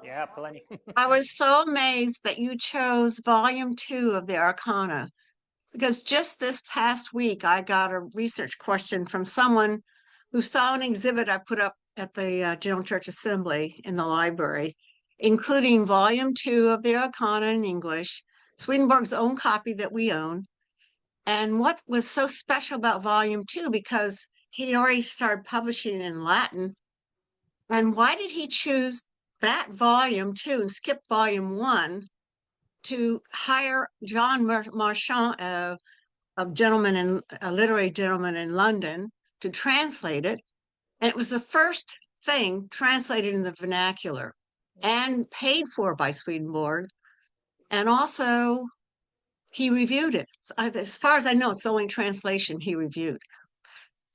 Yeah, plenty.
I was so amazed that you chose volume 2 of the Arcana, because just this past week I got a research question from someone who saw an exhibit I put up at the General Church Assembly in the library, including volume 2 of the Arcana in English, Swedenborg's own copy that we own. And what was so special about volume 2, because he already started publishing in Latin, and why did he choose that volume 2 and skip volume 1 to hire John Marchand, a literary gentleman in London, to translate it? And it was the first thing translated in the vernacular and paid for by Swedenborg. And also, he reviewed it. As far as I know, it's the only translation he reviewed.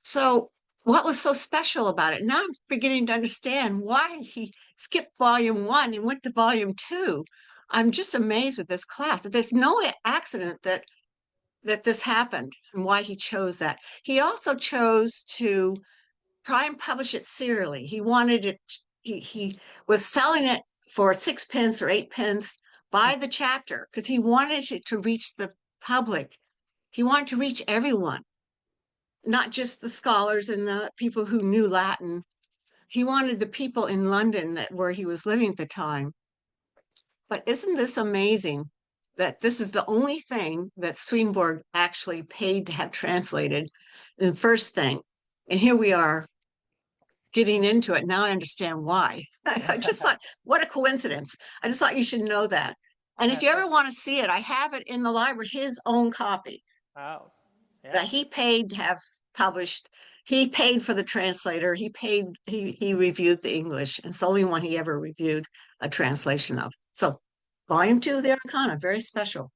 So what was so special about it? Now I'm beginning to understand why he skipped volume 1 and went to volume 2. I'm just amazed with this class. There's no accident that this happened and why he chose that. He also chose to try and publish it serially. He wanted it, he was selling it for 6 pence or 8 pence by the chapter, because he wanted it to reach the public. He wanted to reach everyone, not just the scholars and the people who knew Latin. He wanted the people in London where he was living at the time. But isn't this amazing that this is the only thing that Swedenborg actually paid to have translated, the first thing. And here we are getting into it. Now I understand why. I just thought, what a coincidence. I just thought you should know that. And if you ever want to see it, I have it in the library, his own copy
Wow. Yeah.
that he paid to have published. He paid for the translator. He reviewed the English, and it's the only one he ever reviewed a translation of. So volume 2 of the Arcana, very special.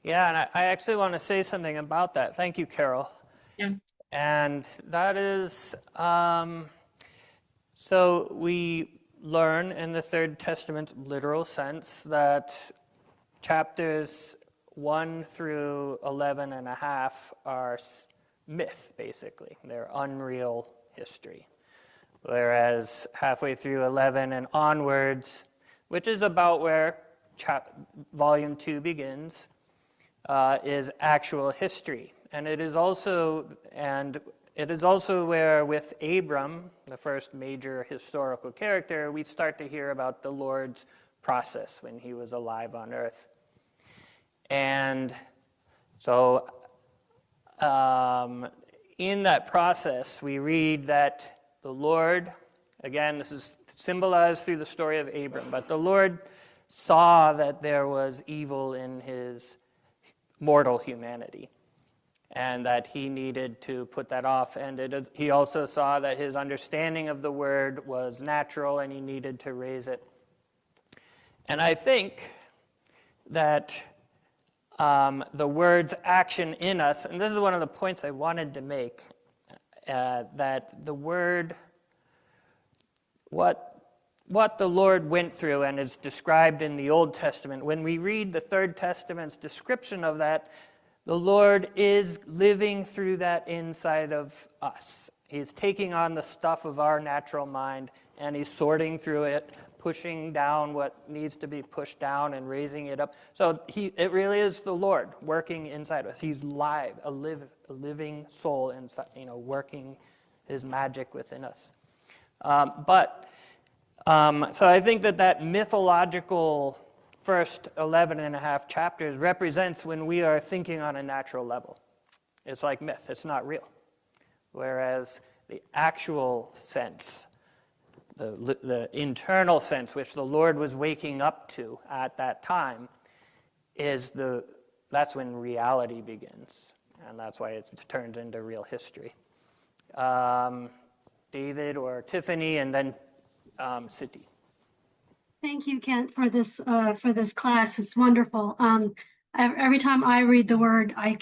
Yeah, and I actually want to say something about that. Thank you, Carol.
Yeah.
And that is, so we learn in the Third Testament literal sense that chapters 1 through 11 and a half are myth, basically. They're unreal history. Whereas halfway through 11 and onwards, which is about where volume 2 begins, is actual history. And it is also where with Abram, the first major historical character, we start to hear about the Lord's process when he was alive on earth. And so in that process, we read that the Lord, again, this is symbolized through the story of Abram, but the Lord saw that there was evil in his mortal humanity, and that he needed to put that off. And he also saw that his understanding of the word was natural, and he needed to raise it. And I think that the word's action in us, and this is one of the points I wanted to make, that the word, what the Lord went through and is described in the Old Testament, when we read the Third Testament's description of that, the Lord is living through that inside of us. He's taking on the stuff of our natural mind, and he's sorting through it, pushing down what needs to be pushed down and raising it up. So it really is the Lord working inside of us. He's live, a living soul inside, working his magic within us. So I think that mythological first 11 and a half chapters represents when we are thinking on a natural level. It's like myth, it's not real. Whereas the actual sense, the internal sense which the Lord was waking up to at that time, that's when reality begins. And that's why it turns into real history. David or Tiffany, and then City.
Thank you, Kent, for this class. It's wonderful. Every time I read the word, I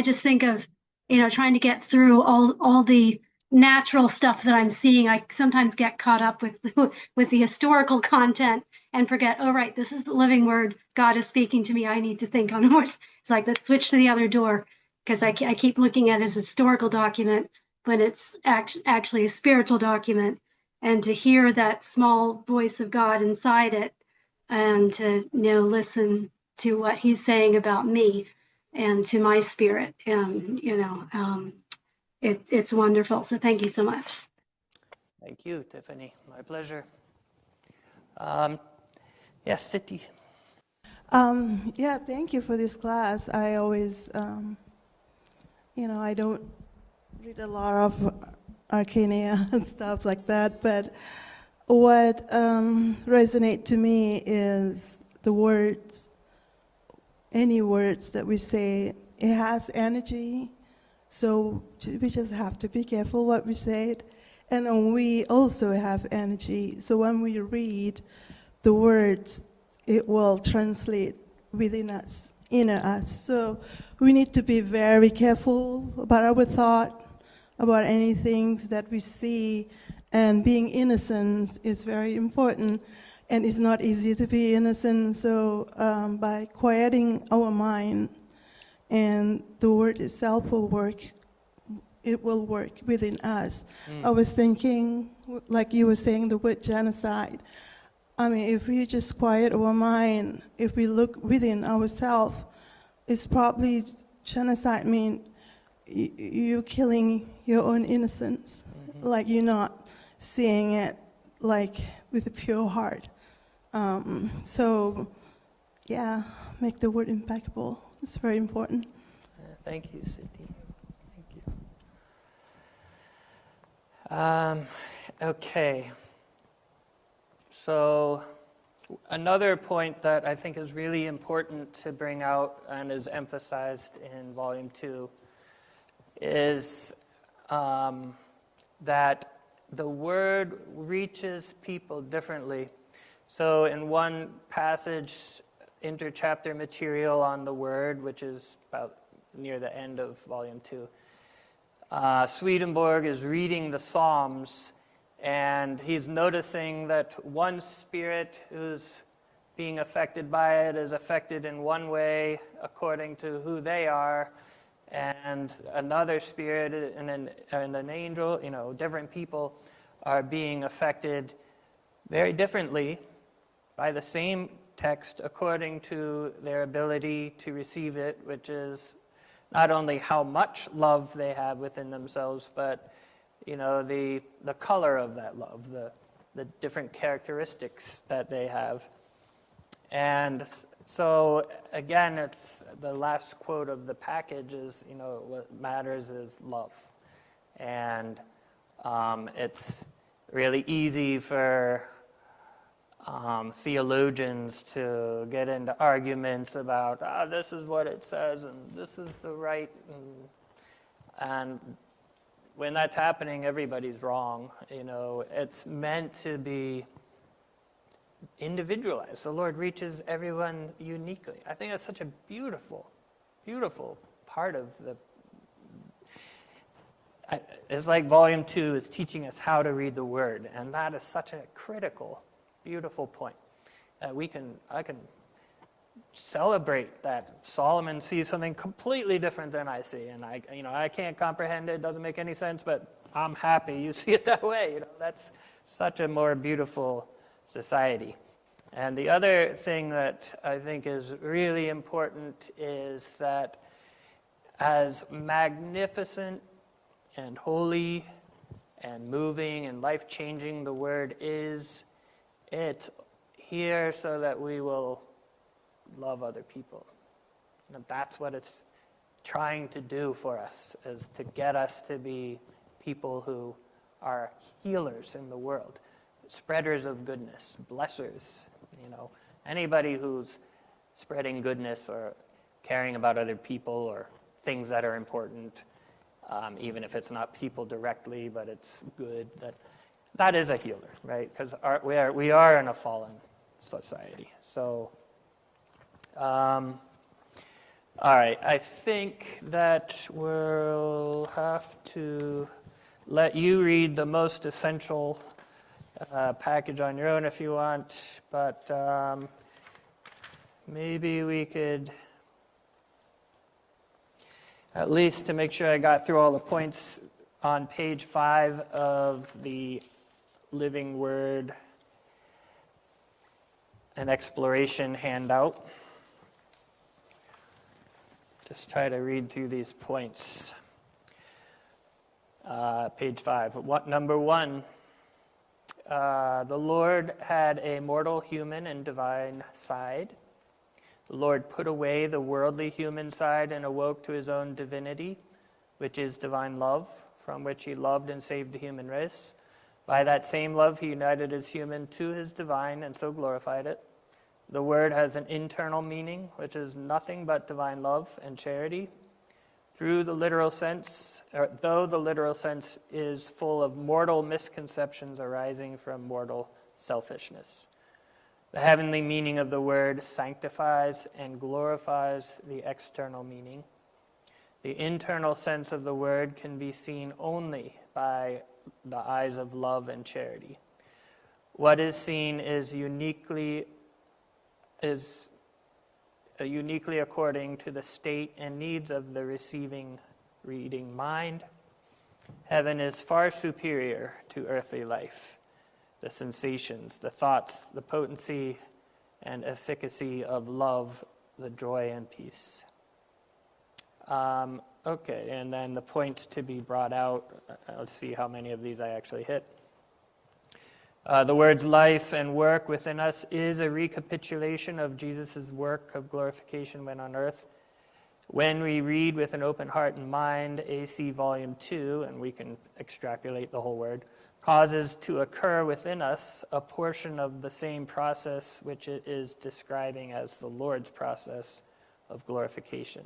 just think of, trying to get through all the natural stuff that I'm seeing. I sometimes get caught up with the historical content and forget, oh, right, this is the living word. God is speaking to me. I need to think on horse. It's like, let's switch to the other door, because I keep looking at it as a historical document when it's actually a spiritual document. And to hear that small voice of God inside it, and to listen to what he's saying about me and to my spirit, and it's wonderful. So thank you so much.
Thank you, Tiffany. My pleasure. Yes, City.
Yeah, thank you for this class. I always, I don't read a lot of Arcana and stuff like that, but what resonates to me is the words, any words that we say, it has energy, so we just have to be careful what we say. And we also have energy, so when we read the words, it will translate within us, inner us. So we need to be very careful about our thought, about anything that we see, and being innocent is very important, and it's not easy to be innocent. So by quieting our mind, and the word itself will work, it will work within us. I was thinking, like you were saying, the word genocide. I mean, if we just quiet our mind, if we look within ourselves, it's probably genocide means you're killing your own innocence, like you're not seeing it like with a pure heart. So yeah, make the word impeccable. It's very important.
Thank you, Siddhi. Thank you. Okay. So another point that I think is really important to bring out and is emphasized in Volume 2 is that the word reaches people differently. So in one passage, interchapter material on the word, which is about near the end of Volume 2, Swedenborg is reading the Psalms, and he's noticing that one spirit who's being affected by it is affected in one way according to who they are, and another spirit and an angel, different people are being affected very differently by the same text according to their ability to receive it, which is not only how much love they have within themselves, but the color of that love, the different characteristics that they have. And so again, it's the last quote of the package is, what matters is love. And it's really easy for theologians to get into arguments about, this is what it says and this is the right. And when that's happening, everybody's wrong. It's meant to be individualized. The Lord reaches everyone uniquely. I think that's such a beautiful, beautiful part of it's like Volume 2 is teaching us how to read the Word, and that is such a critical, beautiful point. I can celebrate that Solomon sees something completely different than I see, and I can't comprehend it. It doesn't make any sense, but I'm happy you see it that way. That's such a more beautiful society. And the other thing that I think is really important is that as magnificent and holy and moving and life-changing the Word is, it's here so that we will love other people. And that's what it's trying to do for us, is to get us to be people who are healers in the world, spreaders of goodness, blessers. Anybody who's spreading goodness or caring about other people or things that are important, even if it's not people directly, but it's good, that is a healer, right? Because we are in a fallen society. So, all right, I think that we'll have to let you read the most essential package on your own if you want, but maybe we could, at least to make sure I got through all the points, on page 5 of the Living Word and Exploration handout. Just try to read through these points. Page 5. Number 1. The Lord had a mortal human and divine side. The Lord put away the worldly human side and awoke to his own divinity, which is divine love, from which he loved and saved the human race. By that same love, he united his human to his divine and so glorified it. The Word has an internal meaning, which is nothing but divine love and charity. Though the literal sense is full of mortal misconceptions arising from mortal selfishness. The heavenly meaning of the word sanctifies and glorifies the external meaning. The internal sense of the word can be seen only by the eyes of love and charity. What is seen is uniquely according to the state and needs of the receiving, reading mind. Heaven is far superior to earthly life. The sensations, the thoughts, the potency and efficacy of love, the joy and peace. Okay, and then the points to be brought out. Let's see how many of these I actually hit. The words life and work within us is a recapitulation of Jesus' work of glorification when on earth. When we read with an open heart and mind, AC Volume 2, and we can extrapolate the whole word, causes to occur within us a portion of the same process which it is describing as the Lord's process of glorification.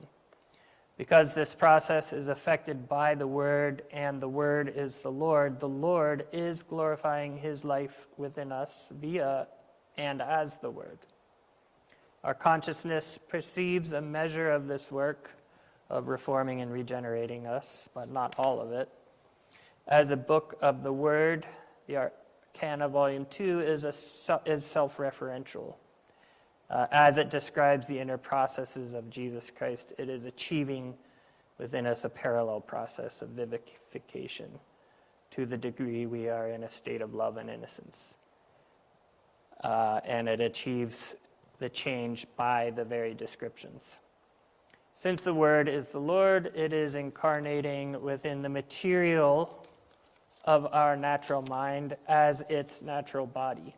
Because this process is affected by the Word, and the Word is the Lord is glorifying his life within us via and as the Word. Our consciousness perceives a measure of this work of reforming and regenerating us, but not all of it. As a book of the Word, the Arcana Volume 2 is self-referential. As it describes the inner processes of Jesus Christ, it is achieving within us a parallel process of vivification to the degree we are in a state of love and innocence. And it achieves the change by the very descriptions. Since the Word is the Lord, it is incarnating within the material of our natural mind as its natural body.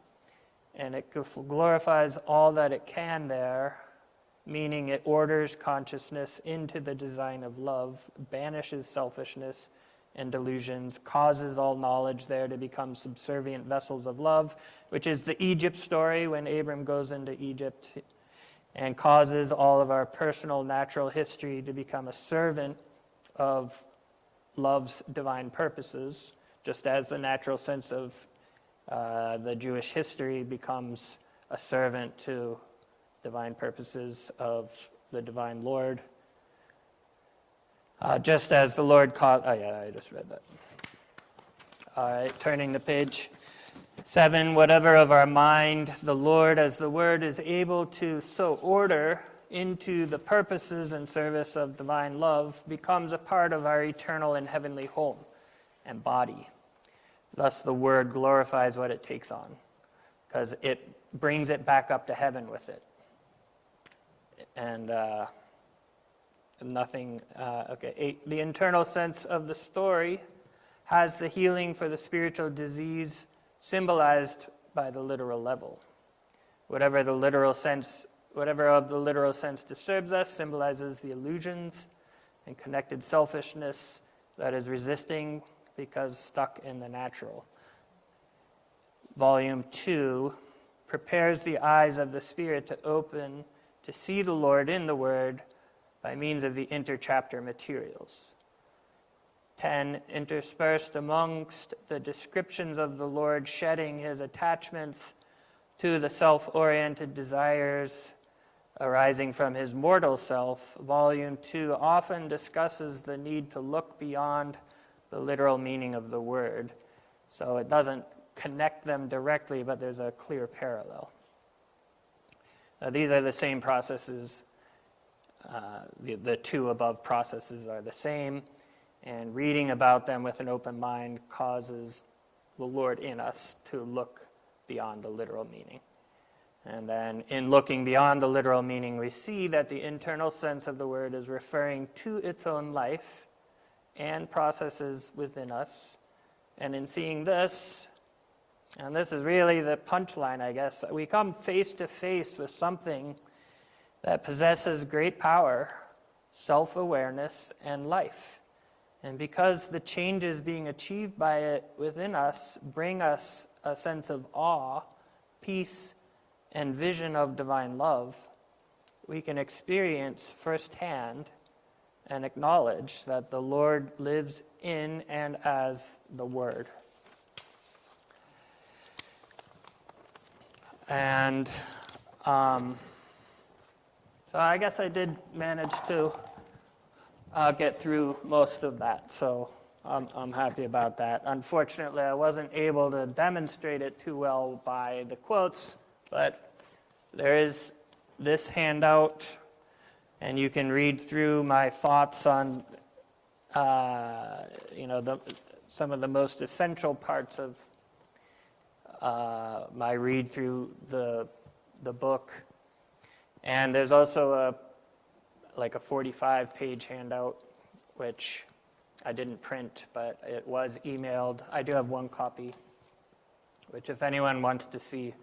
And it glorifies all that it can there, meaning it orders consciousness into the design of love, banishes selfishness and delusions, causes all knowledge there to become subservient vessels of love, which is the Egypt story when Abram goes into Egypt, and causes all of our personal natural history to become a servant of love's divine purposes, just as the natural sense of the Jewish history becomes a servant to divine purposes of the divine Lord. Just as the Lord caused... Oh, yeah, I just read that. All right, turning the page. 7, whatever of our mind, the Lord, as the Word, is able to so order into the purposes and service of divine love, becomes a part of our eternal and heavenly home and body. Thus, the Word glorifies what it takes on, because it brings it back up to heaven with it. And nothing, okay, 8, the internal sense of the story has the healing for the spiritual disease symbolized by the literal level. Whatever of the literal sense disturbs us symbolizes the illusions and connected selfishness that is resisting because stuck in the natural. Volume 2 prepares the eyes of the Spirit to open to see the Lord in the Word by means of the interchapter materials. 10, interspersed amongst the descriptions of the Lord shedding his attachments to the self-oriented desires arising from his mortal self, Volume 2 often discusses the need to look beyond the literal meaning of the word. So it doesn't connect them directly, but there's a clear parallel. These are the same processes. The two above processes are the same, and reading about them with an open mind causes the Lord in us to look beyond the literal meaning. And then in looking beyond the literal meaning, we see that the internal sense of the word is referring to its own life and processes within us. And in seeing this, and this is really the punchline, I guess, we come face to face with something that possesses great power, self-awareness, and life. And because the changes being achieved by it within us bring us a sense of awe, peace, and vision of divine love, we can experience firsthand and acknowledge that the Lord lives in and as the Word. And so I guess I did manage to get through most of that, so I'm happy about that. Unfortunately, I wasn't able to demonstrate it too well by the quotes, but there is this handout, and you can read through my thoughts on some of the most essential parts of my read through the book. And there's also a 45-page handout, which I didn't print, but it was emailed. I do have one copy, which if anyone wants to see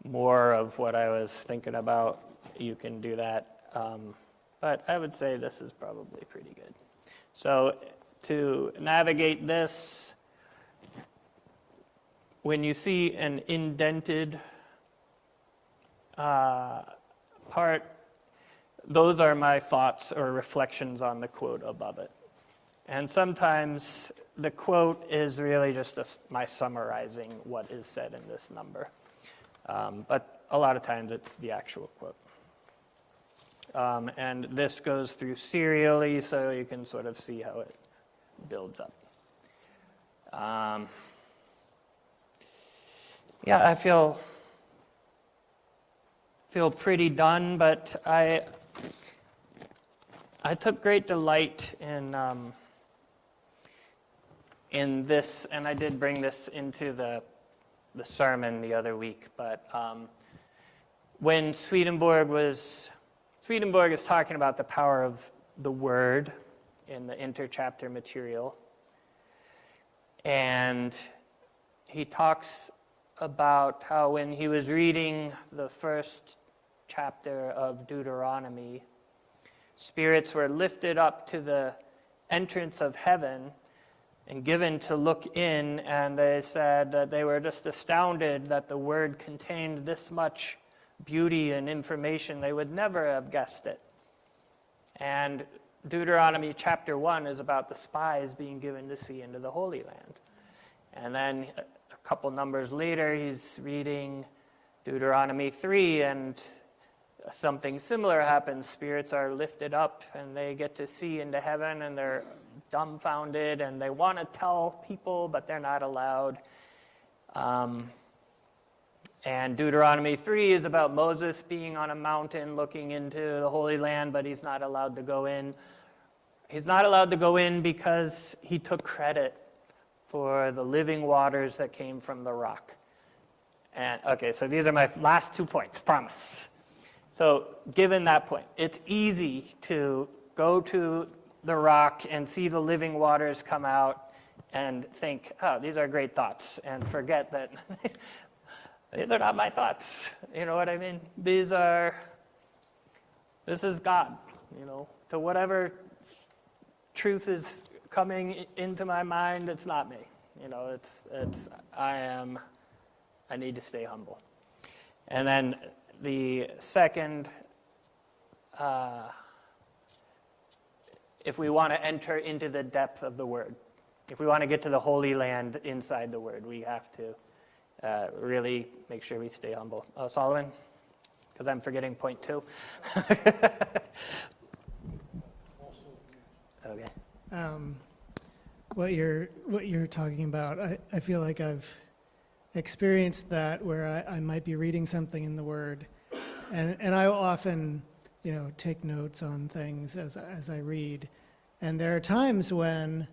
more of what I was thinking about, you can do that. But I would say this is probably pretty good. So to navigate this, when you see an indented part, those are my thoughts or reflections on the quote above it. And sometimes the quote is really just my summarizing what is said in this number. But a lot of times it's the actual quote. And this goes through serially, so you can sort of see how it builds up. Yeah, I feel pretty done, but I took great delight in this, and I did bring this into the sermon the other week. But when Swedenborg is talking about the power of the word in the interchapter material, and he talks about how when he was reading the first chapter of Deuteronomy, spirits were lifted up to the entrance of heaven and given to look in, and they said that they were just astounded that the word contained this much beauty and information. They would never have guessed it. And Deuteronomy chapter 1 is about the spies being given to see into the Holy Land. And then a couple numbers later, he's reading Deuteronomy 3, and something similar happens. Spirits are lifted up, and they get to see into heaven, and they're dumbfounded, and they want to tell people, but they're not allowed. And Deuteronomy 3 is about Moses being on a mountain looking into the Holy Land, but he's not allowed to go in. He's not allowed to go in because he took credit for the living waters that came from the rock. And okay, so these are my last 2 points, promise. So given that point, it's easy to go to the rock and see the living waters come out and think, oh, these are great thoughts, and forget that these are not my thoughts. You know what I mean? This is God, to whatever truth is coming into my mind, it's not me. I need to stay humble. And then the second, if we want to enter into the depth of the word, if we want to get to the Holy Land inside the word, we have to really make sure we stay humble. Solomon? Because I'm forgetting point 2. Okay.
What you're talking about, I feel like I've experienced that where I might be reading something in the Word, and I will often, take notes on things as I read, and there are times when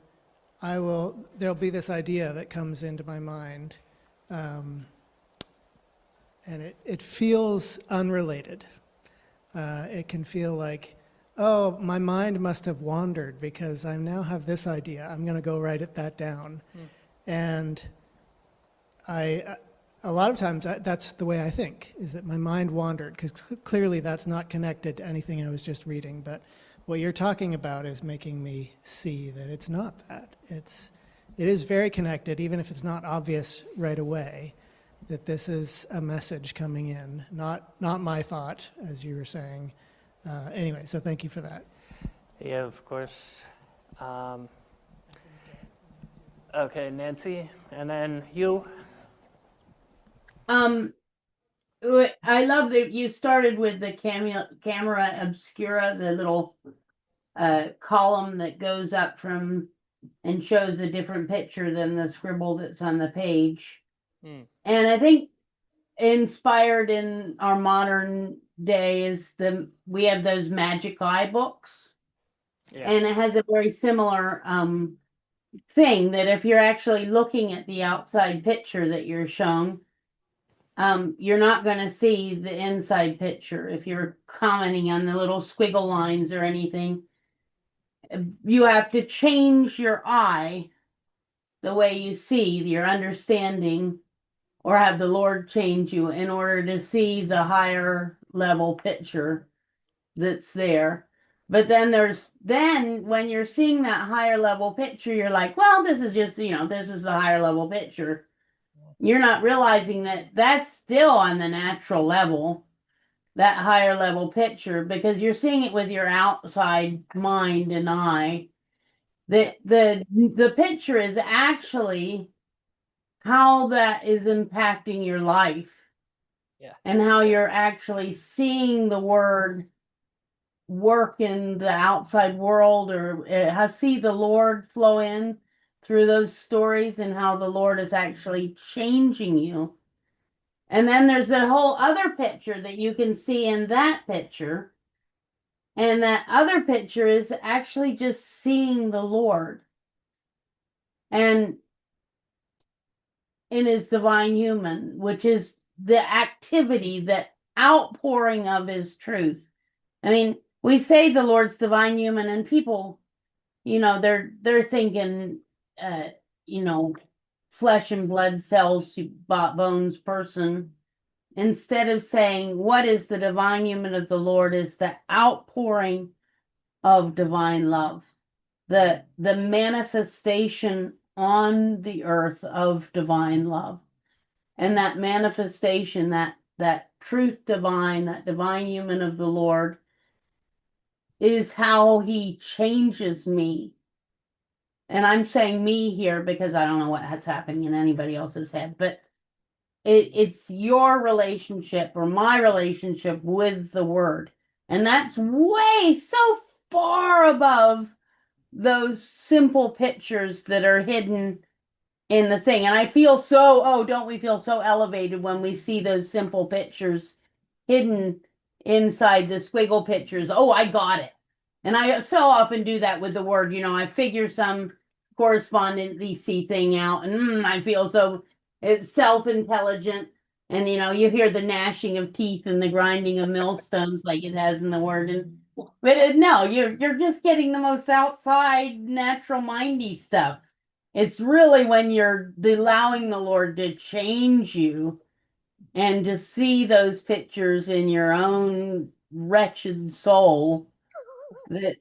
there'll be this idea that comes into my mind, and it feels unrelated. It can feel like, oh, my mind must have wandered because I now have this idea. I'm going to go write that down. And a lot of times that's the way I think, is that my mind wandered, because clearly that's not connected to anything I was just reading. But what you're talking about is making me see that it's not that. It is very connected, even if it's not obvious right away, that this is a message coming in, not my thought, as you were saying. Anyway, so thank you for that.
Yeah, of course. Okay, Nancy, and then you.
I love that you started with the camera obscura, the little column that goes up from and shows a different picture than the scribble that's on the page. And I think inspired in our modern day is we have those magic eye books. Yeah. And it has a very similar thing, that if you're actually looking at the outside picture that you're shown, you're not going to see the inside picture. If you're commenting on the little squiggle lines or anything, you have to change your eye, the way you see, your understanding, or have the Lord change you in order to see the higher level picture that's there. But then when you're seeing that higher level picture, you're like, well, this is just, this is the higher level picture. You're not realizing that that's still on the natural level, that higher level picture, because you're seeing it with your outside mind and eye. The picture is actually how that is impacting your life.
Yeah.
And how you're actually seeing the word work in the outside world, or see the Lord flow in through those stories, and how the Lord is actually changing you. And then there's a whole other picture that you can see in that picture. And that other picture is actually just seeing the Lord and in his divine human, which is the activity, the outpouring of his truth. I mean, we say the Lord's divine human, and people, they're thinking, flesh and blood, cells, bones, person, instead of saying what is the divine human of the Lord is the outpouring of divine love, the manifestation on the earth of divine love. And that manifestation, that truth divine, that divine human of the Lord, is how he changes me. And I'm saying me here because I don't know what has happened in anybody else's head, but it's your relationship or my relationship with the word. And that's way so far above those simple pictures that are hidden in the thing. And I feel don't we feel so elevated when we see those simple pictures hidden inside the squiggle pictures? Oh, I got it. And I so often do that with the word. I figure some correspondency thing out, and I feel so self-intelligent. And you hear the gnashing of teeth and the grinding of millstones like it has in the word. But no, you're just getting the most outside natural mindy stuff. It's really when you're allowing the Lord to change you and to see those pictures in your own wretched soul that,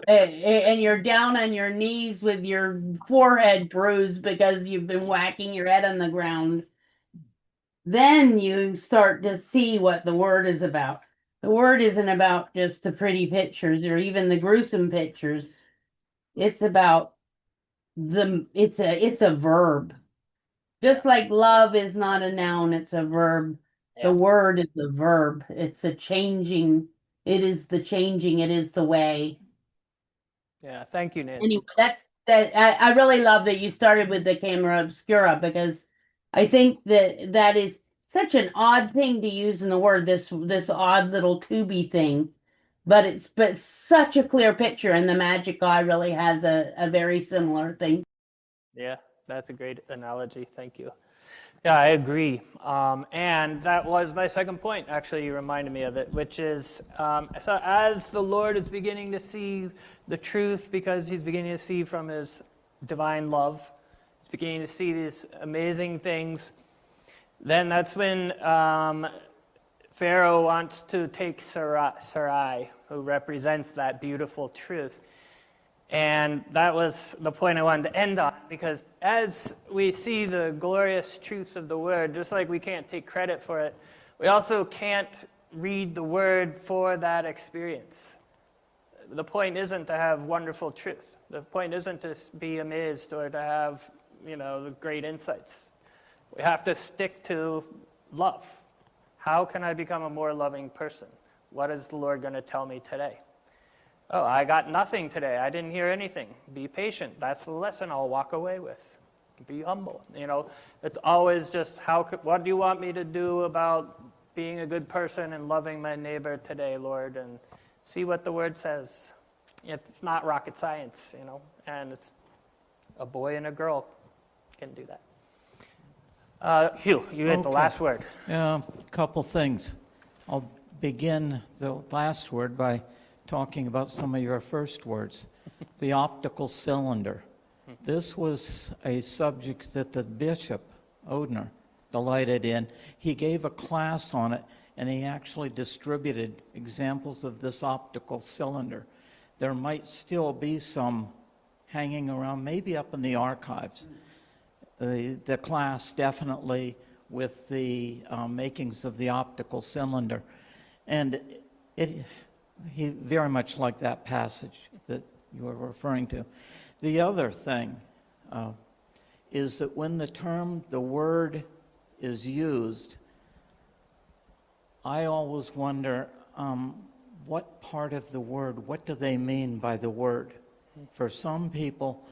and you're down on your knees with your forehead bruised because you've been whacking your head on the ground. Then you start to see what the word is about. The word isn't about just the pretty pictures or even the gruesome pictures. It's about it's a verb. Just like love is not a noun, it's a verb. The
Yeah.
word is a verb. It's a changing. It is the changing. It is the way.
Yeah. Thank you, Nancy.
Anyway, I really love that you started with the camera obscura, because I think that is such an odd thing to use in the word, this odd little tubey thing. But it's such a clear picture, and the magic eye really has a very similar thing.
Yeah, that's a great analogy. Thank you. Yeah, I agree. And that was my second point. Actually, you reminded me of it, which is so as the Lord is beginning to see the truth, because he's beginning to see from his divine love, he's beginning to see these amazing things, then that's when Pharaoh wants to take Sarai, who represents that beautiful truth. And that was the point I wanted to end on, because as we see the glorious truth of the word, just like we can't take credit for it, we also can't read the word for that experience. The point isn't to have wonderful truth. The point isn't to be amazed or to have, the great insights. We have to stick to love. How can I become a more loving person? What is the Lord going to tell me today? Oh, I got nothing today. I didn't hear anything. Be patient. That's the lesson I'll walk away with. Be humble. It's always just what do you want me to do about being a good person and loving my neighbor today, Lord? And see what the word says. It's not rocket science, and it's a boy and a girl can do that. Hugh, you get the last word.
A couple things. I'll begin the last word by talking about some of your first words. The optical cylinder. This was a subject that the bishop Odner, delighted in. He gave a class on it, and he actually distributed examples of this optical cylinder. There might still be some hanging around, maybe up in the archives. The class definitely with the makings of the optical cylinder. And he very much liked that passage that you were referring to. The other thing is that when the word is used, I always wonder what part of the word, what do they mean by the word? For some people,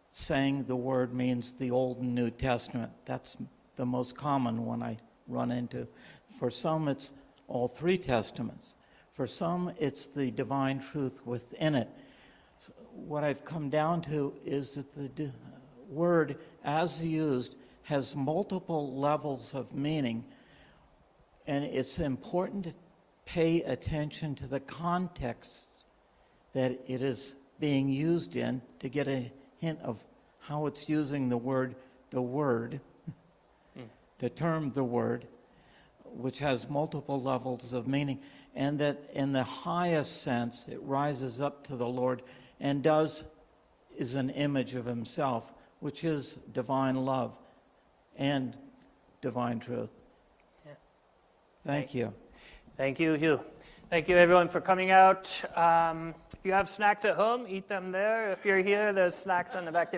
saying the word means the Old and New Testament. That's the most common one I run into. For some, it's all three testaments. For some, it's the divine truth within it. So what I've come down to is that the word, as used, has multiple levels of meaning, and it's important to pay attention to the context that it is being used in to get a hint of how it's using the word, the term, the word, which has multiple levels of meaning, and that in the highest sense, it rises up to the Lord and is an image of himself, which is divine love and divine truth.
Yeah.
Thank you.
Thank you, Hugh. Thank you, everyone, for coming out. If you have snacks at home, eat them there. If you're here, there's snacks on the back there.